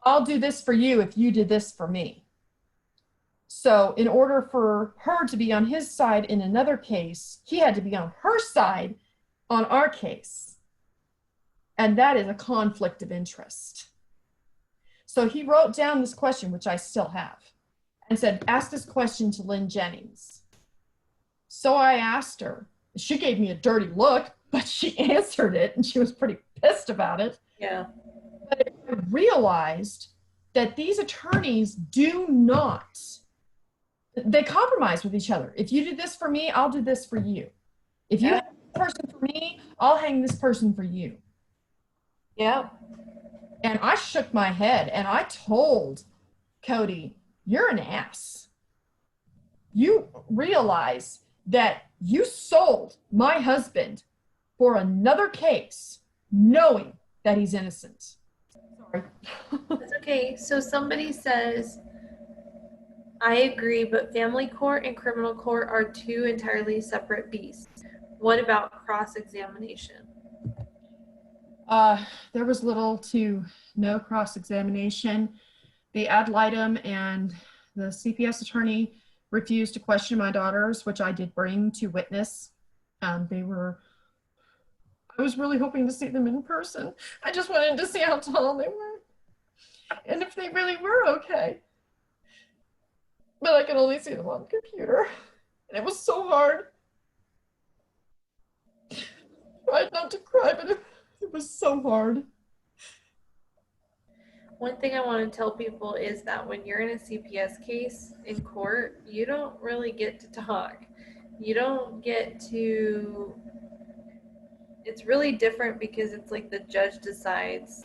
[SPEAKER 1] I'll do this for you if you did this for me. So in order for her to be on his side in another case, he had to be on her side on our case. And that is a conflict of interest. So he wrote down this question, which I still have, and said, ask this question to Lynn Jennings. So I asked her. She gave me a dirty look, but she answered it, and she was pretty pissed about it.
[SPEAKER 2] Yeah.
[SPEAKER 1] But I realized that these attorneys do not, they compromise with each other. If you do this for me, I'll do this for you. If you hang this person for me, I'll hang this person for you.
[SPEAKER 2] Yeah.
[SPEAKER 1] And I shook my head and I told Cody, you're an ass. You realize that you sold my husband for another case knowing that he's innocent. Sorry.
[SPEAKER 4] That's okay. So somebody says, I agree, but family court and criminal court are 2 entirely separate beasts. What about cross-examination?
[SPEAKER 1] There was little to no cross-examination. The ad litem and the CPS attorney refused to question my daughters, which I did bring to witness. I was really hoping to see them in person. I just wanted to see how tall they were and if they really were okay. but I could only see them on the computer. And it was so hard. I tried not to cry, but it was so hard.
[SPEAKER 4] One thing I want to tell people is that when you're in a CPS case in court, you don't really get to talk. You don't get to, it's really different because it's like the judge decides.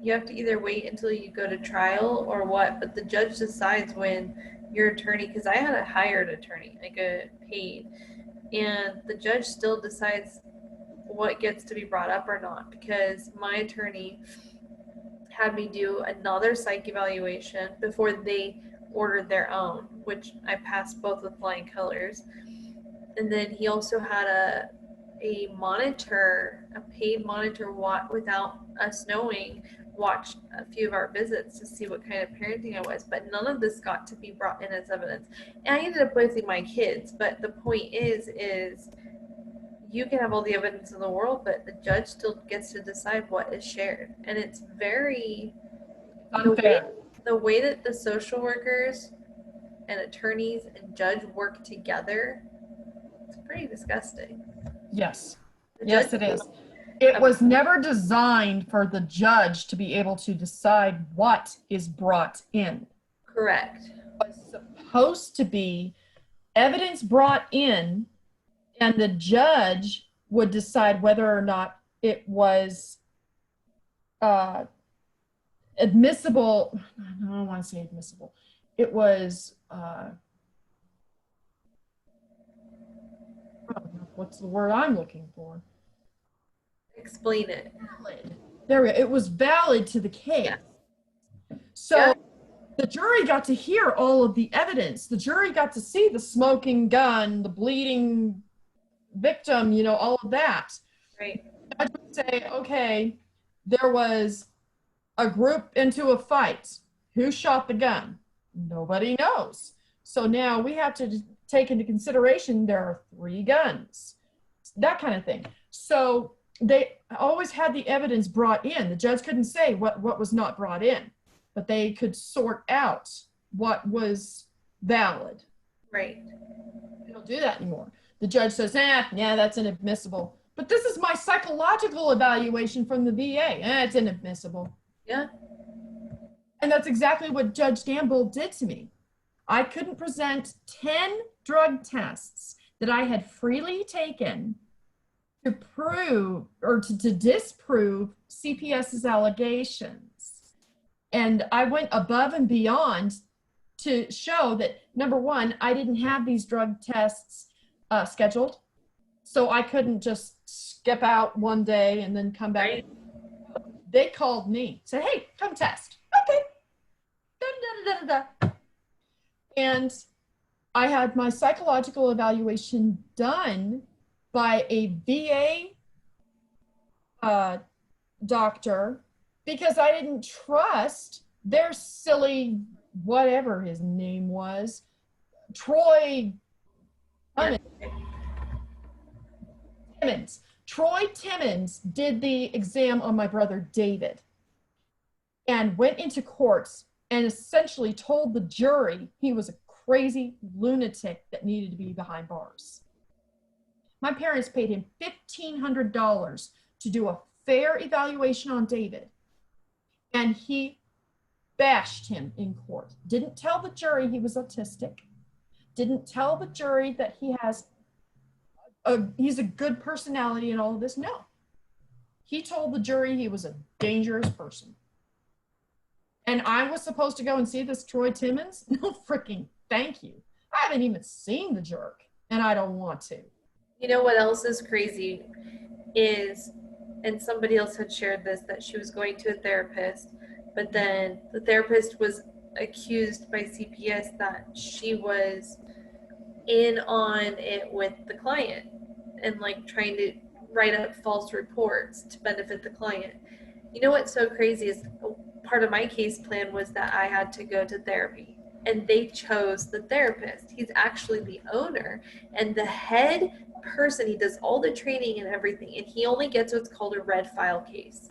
[SPEAKER 4] You have to either wait until you go to trial or what, but the judge decides when your attorney, because I had a hired attorney, like a paid, and the judge still decides what gets to be brought up or not, because my attorney had me do another psych evaluation before they ordered their own, which I passed both with flying colors. And then he also had a monitor, a paid monitor, without us knowing, watched a few of our visits to see what kind of parenting I was, but none of this got to be brought in as evidence. And I ended up with my kids, but the point is you can have all the evidence in the world, but the judge still gets to decide what is shared. And it's very
[SPEAKER 1] Unfair.
[SPEAKER 4] the way that the social workers and attorneys and judge work together, it's pretty disgusting.
[SPEAKER 1] Yes.
[SPEAKER 4] The
[SPEAKER 1] Yes,
[SPEAKER 4] judge-
[SPEAKER 1] it is. It was never designed for the judge to be able to decide what is brought in.
[SPEAKER 4] Correct.
[SPEAKER 1] It was supposed to be evidence brought in, and the judge would decide whether or not it was admissible. I don't want to say admissible. It was, what's the word I'm looking for?
[SPEAKER 4] Explain it.
[SPEAKER 1] Valid. There we go. It was valid to the case.
[SPEAKER 4] Yeah.
[SPEAKER 1] So
[SPEAKER 4] Yeah.
[SPEAKER 1] the jury got to hear all of the evidence. The jury got to see the smoking gun, the bleeding victim, you know, all of that.
[SPEAKER 4] Right.
[SPEAKER 1] I would say, okay, there was a group into a fight. Who shot the gun? Nobody knows. So now we have to take into consideration there are 3 guns, that kind of thing. So they always had the evidence brought in. The judge couldn't say what was not brought in, but they could sort out what was valid.
[SPEAKER 4] Right.
[SPEAKER 1] They don't do that anymore. The judge says, yeah, that's inadmissible. But this is my psychological evaluation from the VA. It's inadmissible.
[SPEAKER 4] Yeah.
[SPEAKER 1] And that's exactly what Judge Danbull did to me. I couldn't present 10 drug tests that I had freely taken to prove or to disprove CPS's allegations. And I went above and beyond to show that, number one, I didn't have these drug tests scheduled. So I couldn't just skip out one day and then come back.
[SPEAKER 4] Right.
[SPEAKER 1] They called me, said, hey, come test. Okay. Da, da, da, da, da. And I had my psychological evaluation done by a VA doctor because I didn't trust their silly, whatever his name was, Troy Timmons. Troy Timmons did the exam on my brother David and went into courts and essentially told the jury he was a crazy lunatic that needed to be behind bars. My parents paid him $1,500 to do a fair evaluation on David, and he bashed him in court. Didn't tell the jury he was autistic. Didn't tell the jury that he's a good personality and all of this. No. He told the jury he was a dangerous person. And I was supposed to go and see this Troy Timmons? No freaking thank you. I haven't even seen the jerk, and I don't want to.
[SPEAKER 4] You know what else is crazy is, and somebody else had shared this, that she was going to a therapist, but then the therapist was accused by CPS that she was in on it with the client and like trying to write up false reports to benefit the client. You know what's so crazy is part of my case plan was that I had to go to therapy, and they chose the therapist. He's actually the owner and the head person. He does all the training and everything, and he only gets what's called a red file case.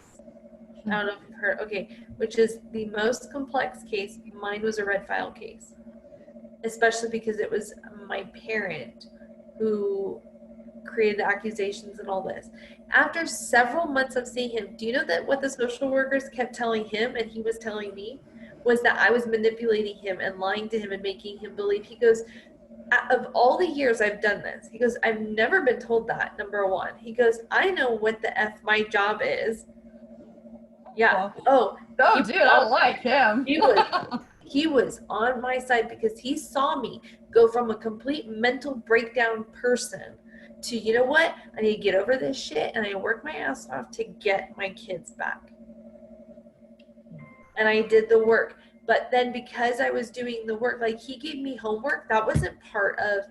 [SPEAKER 4] I don't know if you've heard, okay, which is the most complex case. Mine was a red file case. especially because it was my parent who created the accusations and all this. After several months of seeing him, do you know that what the social workers kept telling him and he was telling me was that I was manipulating him and lying to him and making him believe? He goes, of all the years I've done this, he goes, I've never been told that, number one. He goes, I know what the F my job is. Yeah. Oh,
[SPEAKER 1] Oh, dude, I like him.
[SPEAKER 4] he was on my side because he saw me go from a complete mental breakdown person to, you know what? I need to get over this shit and I work my ass off to get my kids back. And I did the work. But then because I was doing the work, like he gave me homework, that wasn't part of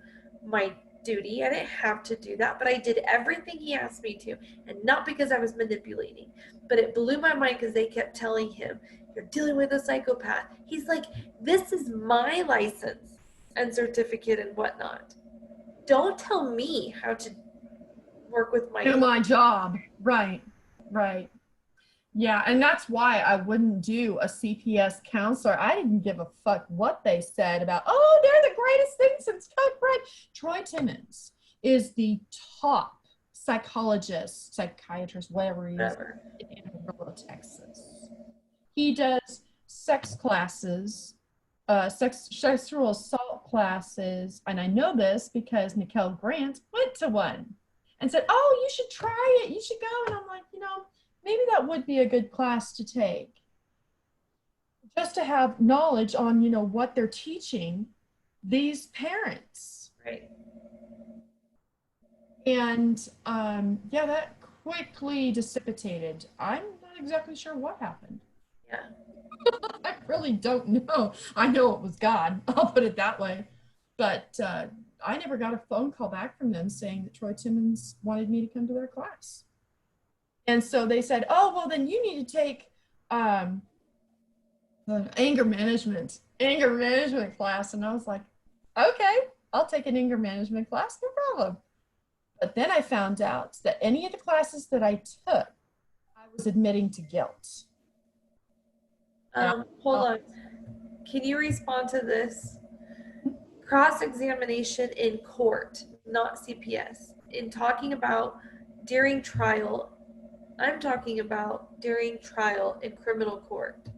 [SPEAKER 4] my duty. I didn't have to do that, but I did everything he asked me to. And not because I was manipulating, but it blew my mind because they kept telling him, you're dealing with a psychopath. He's like, this is my license and certificate and whatnot. Don't tell me how to work with
[SPEAKER 1] my job. Right. Yeah, and that's why I wouldn't do a CPS counselor. I didn't give a fuck what they said about, oh, they're the greatest thing since toast bread. Troy Timmons is the top psychologist, psychiatrist, whatever he is, in Amarillo, Texas. He does sex classes, sexual assault classes, and I know this because Nicole Grant went to one and said, oh, you should try it, you should go. And I'm like, maybe that would be a good class to take, just to have knowledge on, what they're teaching these parents.
[SPEAKER 4] Right.
[SPEAKER 1] And yeah, that quickly dissipated. I'm not exactly sure what happened.
[SPEAKER 4] Yeah.
[SPEAKER 1] I really don't know. I know it was God. I'll put it that way. But I never got a phone call back from them saying that Troy Timmons wanted me to come to their class. And so they said, oh, well, then you need to take anger management class. And I was like, okay, I'll take an anger management class, no problem. But then I found out that any of the classes that I took, I was admitting to guilt.
[SPEAKER 4] Hold on. Can you respond to this? Cross-examination in court, not CPS. In talking about during trial, I'm talking about during trial in criminal court.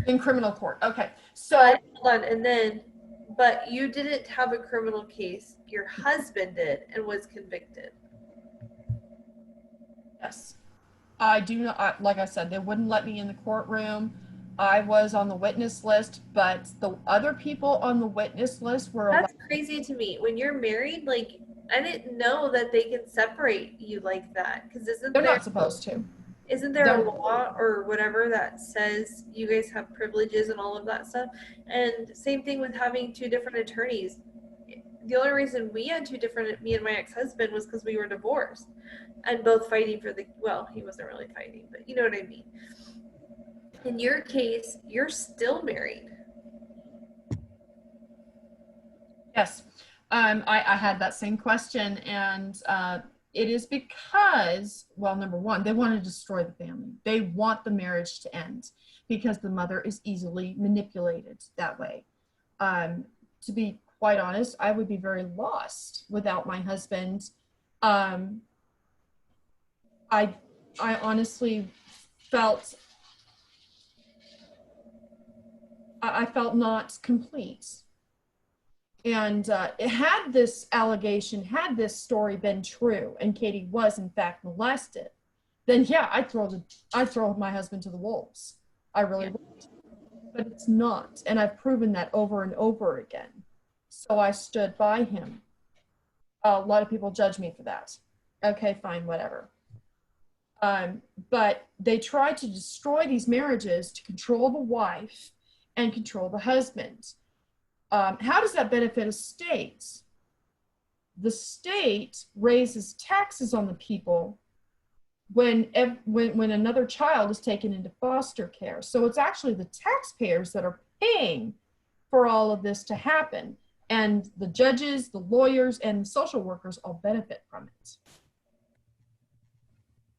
[SPEAKER 1] In criminal court, okay. So
[SPEAKER 4] hold on, but you didn't have a criminal case. Your husband did and was convicted.
[SPEAKER 1] Yes. I do not, like I said, they wouldn't let me in the courtroom. I was on the witness list, but the other people on the witness list were
[SPEAKER 4] That's crazy to me. When you're married, like, I didn't know that they can separate you like that. Because
[SPEAKER 1] they're not supposed to.
[SPEAKER 4] Isn't there a law or whatever that says you guys have privileges and all of that stuff? And same thing with having two different attorneys. The only reason we had two different, me and my ex-husband, was because we were divorced and both fighting for well, he wasn't really fighting, but you know what I mean. In your case, you're still married.
[SPEAKER 1] Yes. I had that same question, and it is because, well, number one, they want to destroy the family. They want the marriage to end because the mother is easily manipulated that way. To be quite honest, I would be very lost without my husband. I honestly felt I felt not complete. And had this story been true, and Katie was in fact molested, then yeah, I'd throw my husband to the wolves. I really would. But it's not, and I've proven that over and over again. So I stood by him. A lot of people judge me for that. Okay, fine, whatever. But they tried to destroy these marriages to control the wife and control the husband. How does that benefit a state? The state raises taxes on the people when another child is taken into foster care. So it's actually the taxpayers that are paying for all of this to happen. And the judges, the lawyers, and social workers all benefit from it.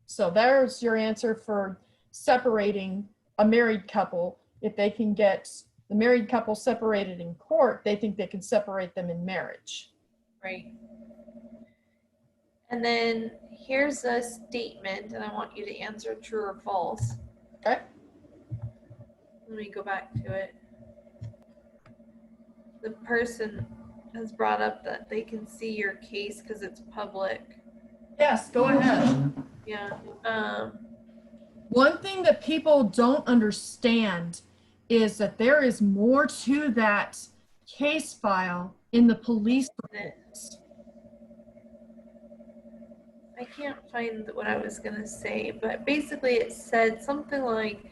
[SPEAKER 1] So there's your answer for separating a married couple if they can get the married couple separated in court, they think they can separate them in marriage.
[SPEAKER 4] Right. And then here's a statement, and I want you to answer true or false.
[SPEAKER 1] Okay.
[SPEAKER 4] Let me go back to it. The person has brought up that they can see your case because it's public.
[SPEAKER 1] Yes, go ahead.
[SPEAKER 4] Yeah.
[SPEAKER 1] One thing that people don't understand is that there is more to that case file in the police reports.
[SPEAKER 4] I can't find what I was going to say, but basically it said something like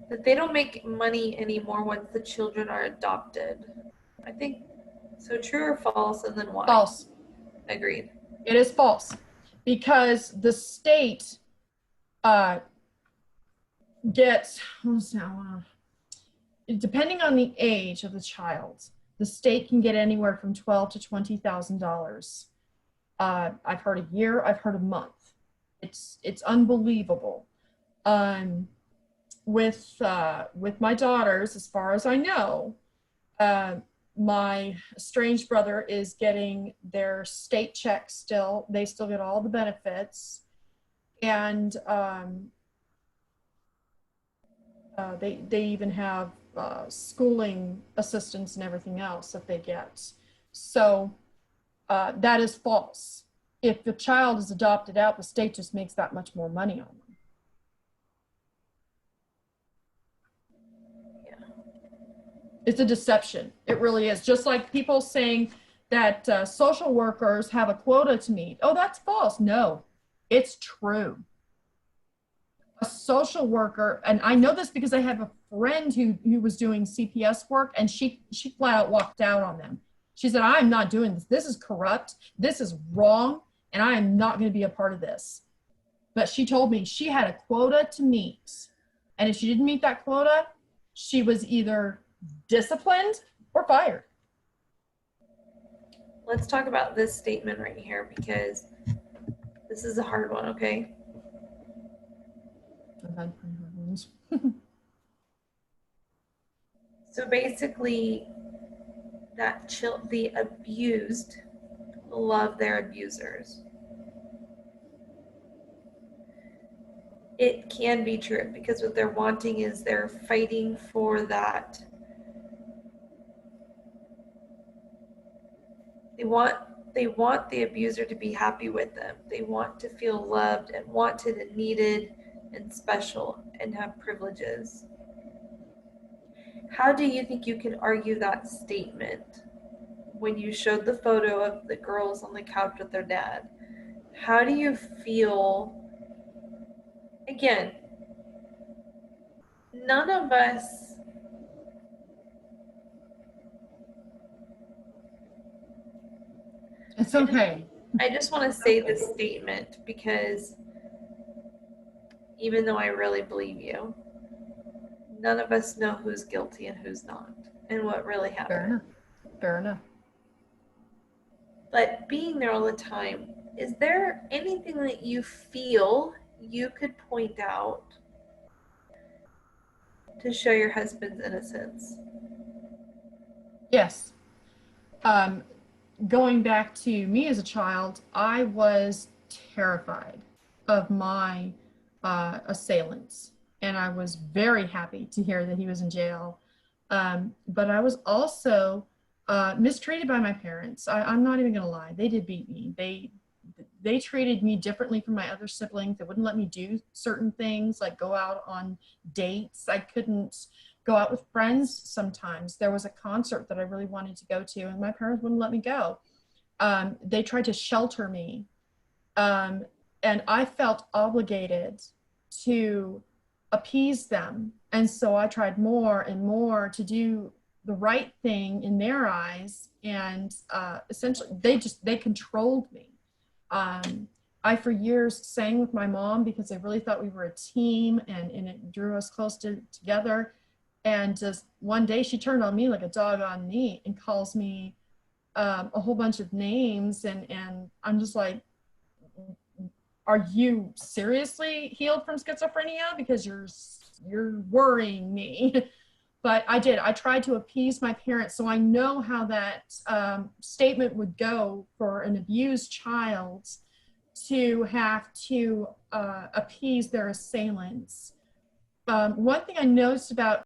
[SPEAKER 4] that they don't make money anymore once the children are adopted. I think, so true or false, and then why?
[SPEAKER 1] False.
[SPEAKER 4] Agreed.
[SPEAKER 1] It is false because the state gets, depending on the age of the child, the state can get anywhere from $12,000 to $20,000. I've heard a year, I've heard a month. It's unbelievable. With my daughters, as far as I know, my estranged brother is getting their state check still. They still get all the benefits. And they even have schooling assistance and everything else that they get. So that is false. If the child is adopted out, the state just makes that much more money on them. It's a deception. It really is. Just like people saying that social workers have a quota to meet. Oh, that's false. No, it's true. A social worker, and I know this because I have a friend who was doing CPS work, and she flat out walked out on them. She said, I'm not doing this. This is corrupt. This is wrong, and I am not going to be a part of this. But she told me she had a quota to meet, and if she didn't meet that quota, she was either disciplined or fired.
[SPEAKER 4] Let's talk about this statement right here because this is a hard one, okay?
[SPEAKER 1] I've had pretty hard ones.
[SPEAKER 4] So basically, the abused love their abusers. It can be true because what they're wanting is they're fighting for that. They want the abuser to be happy with them. They want to feel loved and wanted and needed and special and have privileges. How do you think you can argue that statement when you showed the photo of the girls on the couch with their dad? How do you feel? Again, none of us
[SPEAKER 1] It's okay.
[SPEAKER 4] I just want to say this statement because even though I really believe you, none of us know who's guilty and who's not and what really happened.
[SPEAKER 1] Fair enough. Fair enough.
[SPEAKER 4] But being there all the time, is there anything that you feel you could point out to show your husband's innocence?
[SPEAKER 1] Yes. Going back to me as a child, I was terrified of my assailants, and I was very happy to hear that he was in jail. But I was also mistreated by my parents. I'm not even gonna lie, they did beat me. They treated me differently from my other siblings. They wouldn't let me do certain things, like go out on dates. I couldn't go out with friends sometimes. There was a concert that I really wanted to go to, and my parents wouldn't let me go. They tried to shelter me, and I felt obligated to appease them. And so I tried more and more to do the right thing in their eyes, and essentially they controlled me. I for years sang with my mom because I really thought we were a team, and it drew us close together. And just one day she turned on me like a dog on meat and calls me a whole bunch of names, and I'm just like, are you seriously healed from schizophrenia? Because you're worrying me. But I did. I tried to appease my parents, so I know how that statement would go for an abused child to have to appease their assailants. One thing I noticed about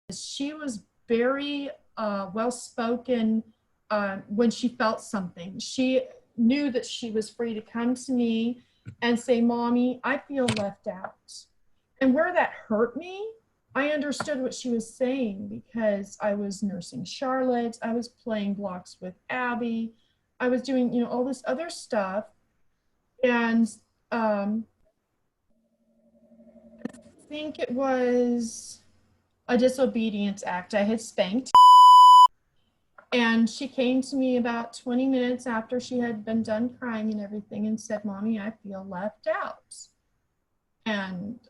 [SPEAKER 1] is she was very well-spoken when she felt something. She knew that she was free to come to me and say, "Mommy, I feel left out." And where that hurt me, I understood what she was saying because I was nursing Charlotte, I was playing blocks with Abby, I was doing, you know, all this other stuff. And I think it was a disobedience act. I had spanked, and she came to me about 20 minutes after she had been done crying and everything and said, "Mommy, I feel left out." And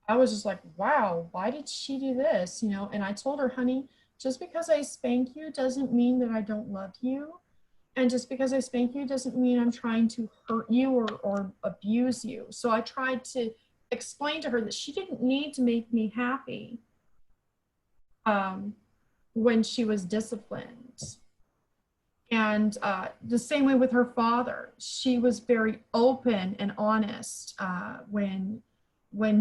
[SPEAKER 1] I was just like, wow, why did she do this? You know, and I told her, "Honey, just because I spank you doesn't mean that I don't love you. And just because I spank you doesn't mean I'm trying to hurt you or abuse you." So I tried to explain to her that she didn't need to make me happy when she was disciplined. And the same way with her father. She was very open and honest when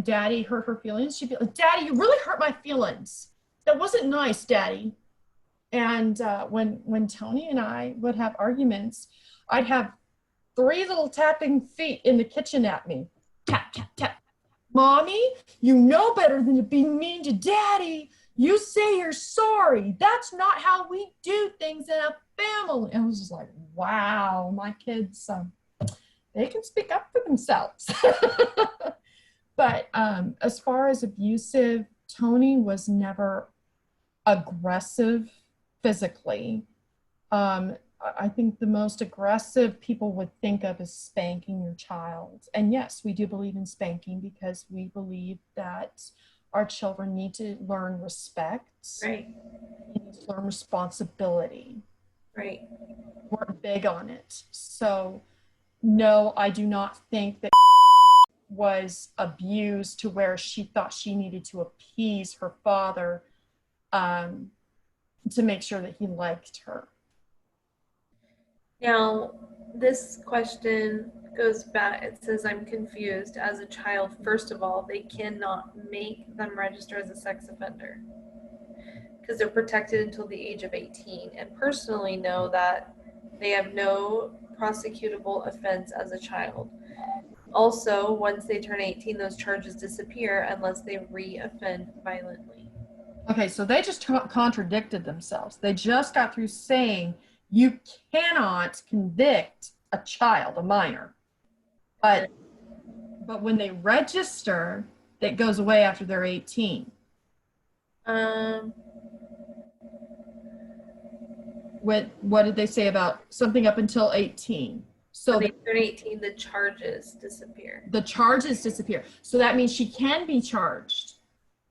[SPEAKER 1] Daddy hurt her feelings. She'd be like, "Daddy, you really hurt my feelings. That wasn't nice, Daddy." And when Tony and I would have arguments, I'd have 3 little tapping feet in the kitchen at me. Tap, tap, tap. "Mommy, you know better than to be mean to Daddy. You say you're sorry. That's not how we do things in a family." And I was just like, wow, my kids, they can speak up for themselves. But as far as abusive, Tony was never aggressive physically. I think the most aggressive people would think of is spanking your child. And yes, we do believe in spanking because we believe that our children need to learn respect.
[SPEAKER 4] Right.
[SPEAKER 1] They need to learn responsibility.
[SPEAKER 4] Right.
[SPEAKER 1] We're big on it. So no, I do not think that was abused to where she thought she needed to appease her father to make sure that he liked her.
[SPEAKER 4] Now, this question goes back. It says, "I'm confused. As a child, first of all, they cannot make them register as a sex offender because they're protected until the age of 18, and personally know that they have no prosecutable offense as a child. Also, once they turn 18, those charges disappear unless they re-offend violently."
[SPEAKER 1] Okay, so they just contradicted themselves. They just got through saying you cannot convict a child, a minor. But when they register, that goes away after they're 18. What did they say about something up until 18? So
[SPEAKER 4] when they turn 18, the charges disappear.
[SPEAKER 1] The charges disappear. So that means she can be charged.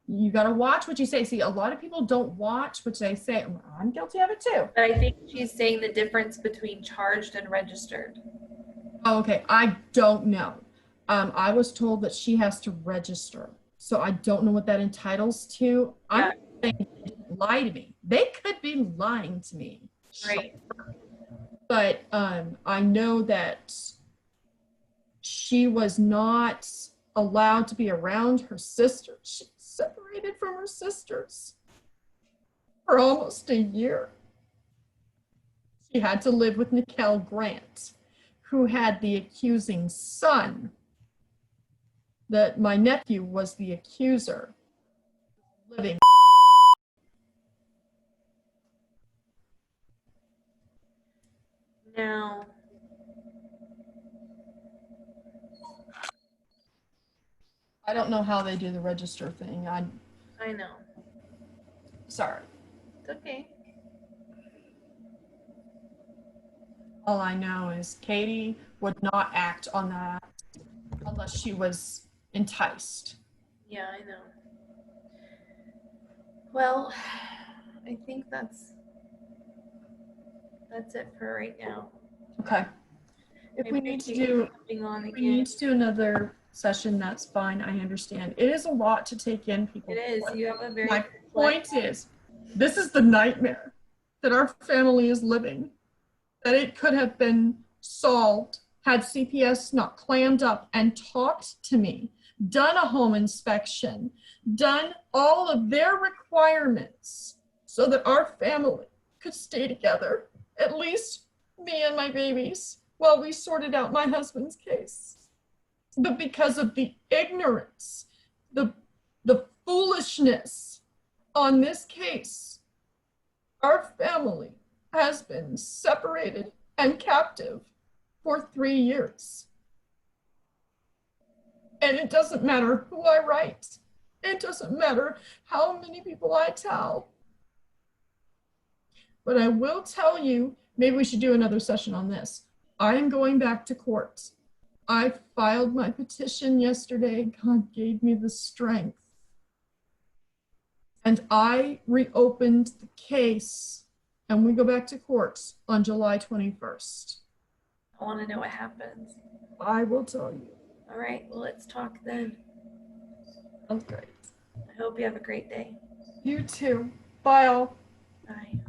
[SPEAKER 1] You got to watch what you say. See, a lot of people don't watch what they say. I'm guilty of it too.
[SPEAKER 4] But I think she's saying the difference between charged and registered.
[SPEAKER 1] Oh, okay. I don't know. I was told that she has to register. So I don't know what that entitles to. I'm saying they didn't lie to me. They could be lying to me.
[SPEAKER 4] Right.
[SPEAKER 1] But I know that she was not allowed to be around her sisters. She was separated from her sisters for almost a year. She had to live with Nicole Grant, who had the accusing son. That my nephew was the accuser. Living.
[SPEAKER 4] Now,
[SPEAKER 1] I don't know how they do the register thing.
[SPEAKER 4] I know.
[SPEAKER 1] Sorry.
[SPEAKER 4] It's okay.
[SPEAKER 1] All I know is Katie would not act on that unless she was enticed.
[SPEAKER 4] Yeah, I know. Well, I think that's it for right now.
[SPEAKER 1] Okay. If we need to do
[SPEAKER 4] on
[SPEAKER 1] we need to do another session, that's fine. I understand. It is a lot to take in, people.
[SPEAKER 4] It is. You have a very
[SPEAKER 1] My
[SPEAKER 4] complex-
[SPEAKER 1] point is, this is the nightmare that our family is living, that it could have been solved had CPS not clammed up and talked to me, done a home inspection, done all of their requirements so that our family could stay together, at least me and my babies, while we sorted out my husband's case. But because of the ignorance, the foolishness on this case, our family has been separated and captive for 3 years. And it doesn't matter who I write. It doesn't matter how many people I tell. But I will tell you, maybe we should do another session on this. I am going back to court. I filed my petition yesterday. God gave me the strength. And I reopened the case, and we go back to court on July 21st.
[SPEAKER 4] I want to know what happens.
[SPEAKER 1] I will tell you.
[SPEAKER 4] All right, well, let's talk then.
[SPEAKER 1] Okay.
[SPEAKER 4] I hope you have a great day.
[SPEAKER 1] You too. Bye all.
[SPEAKER 4] Bye.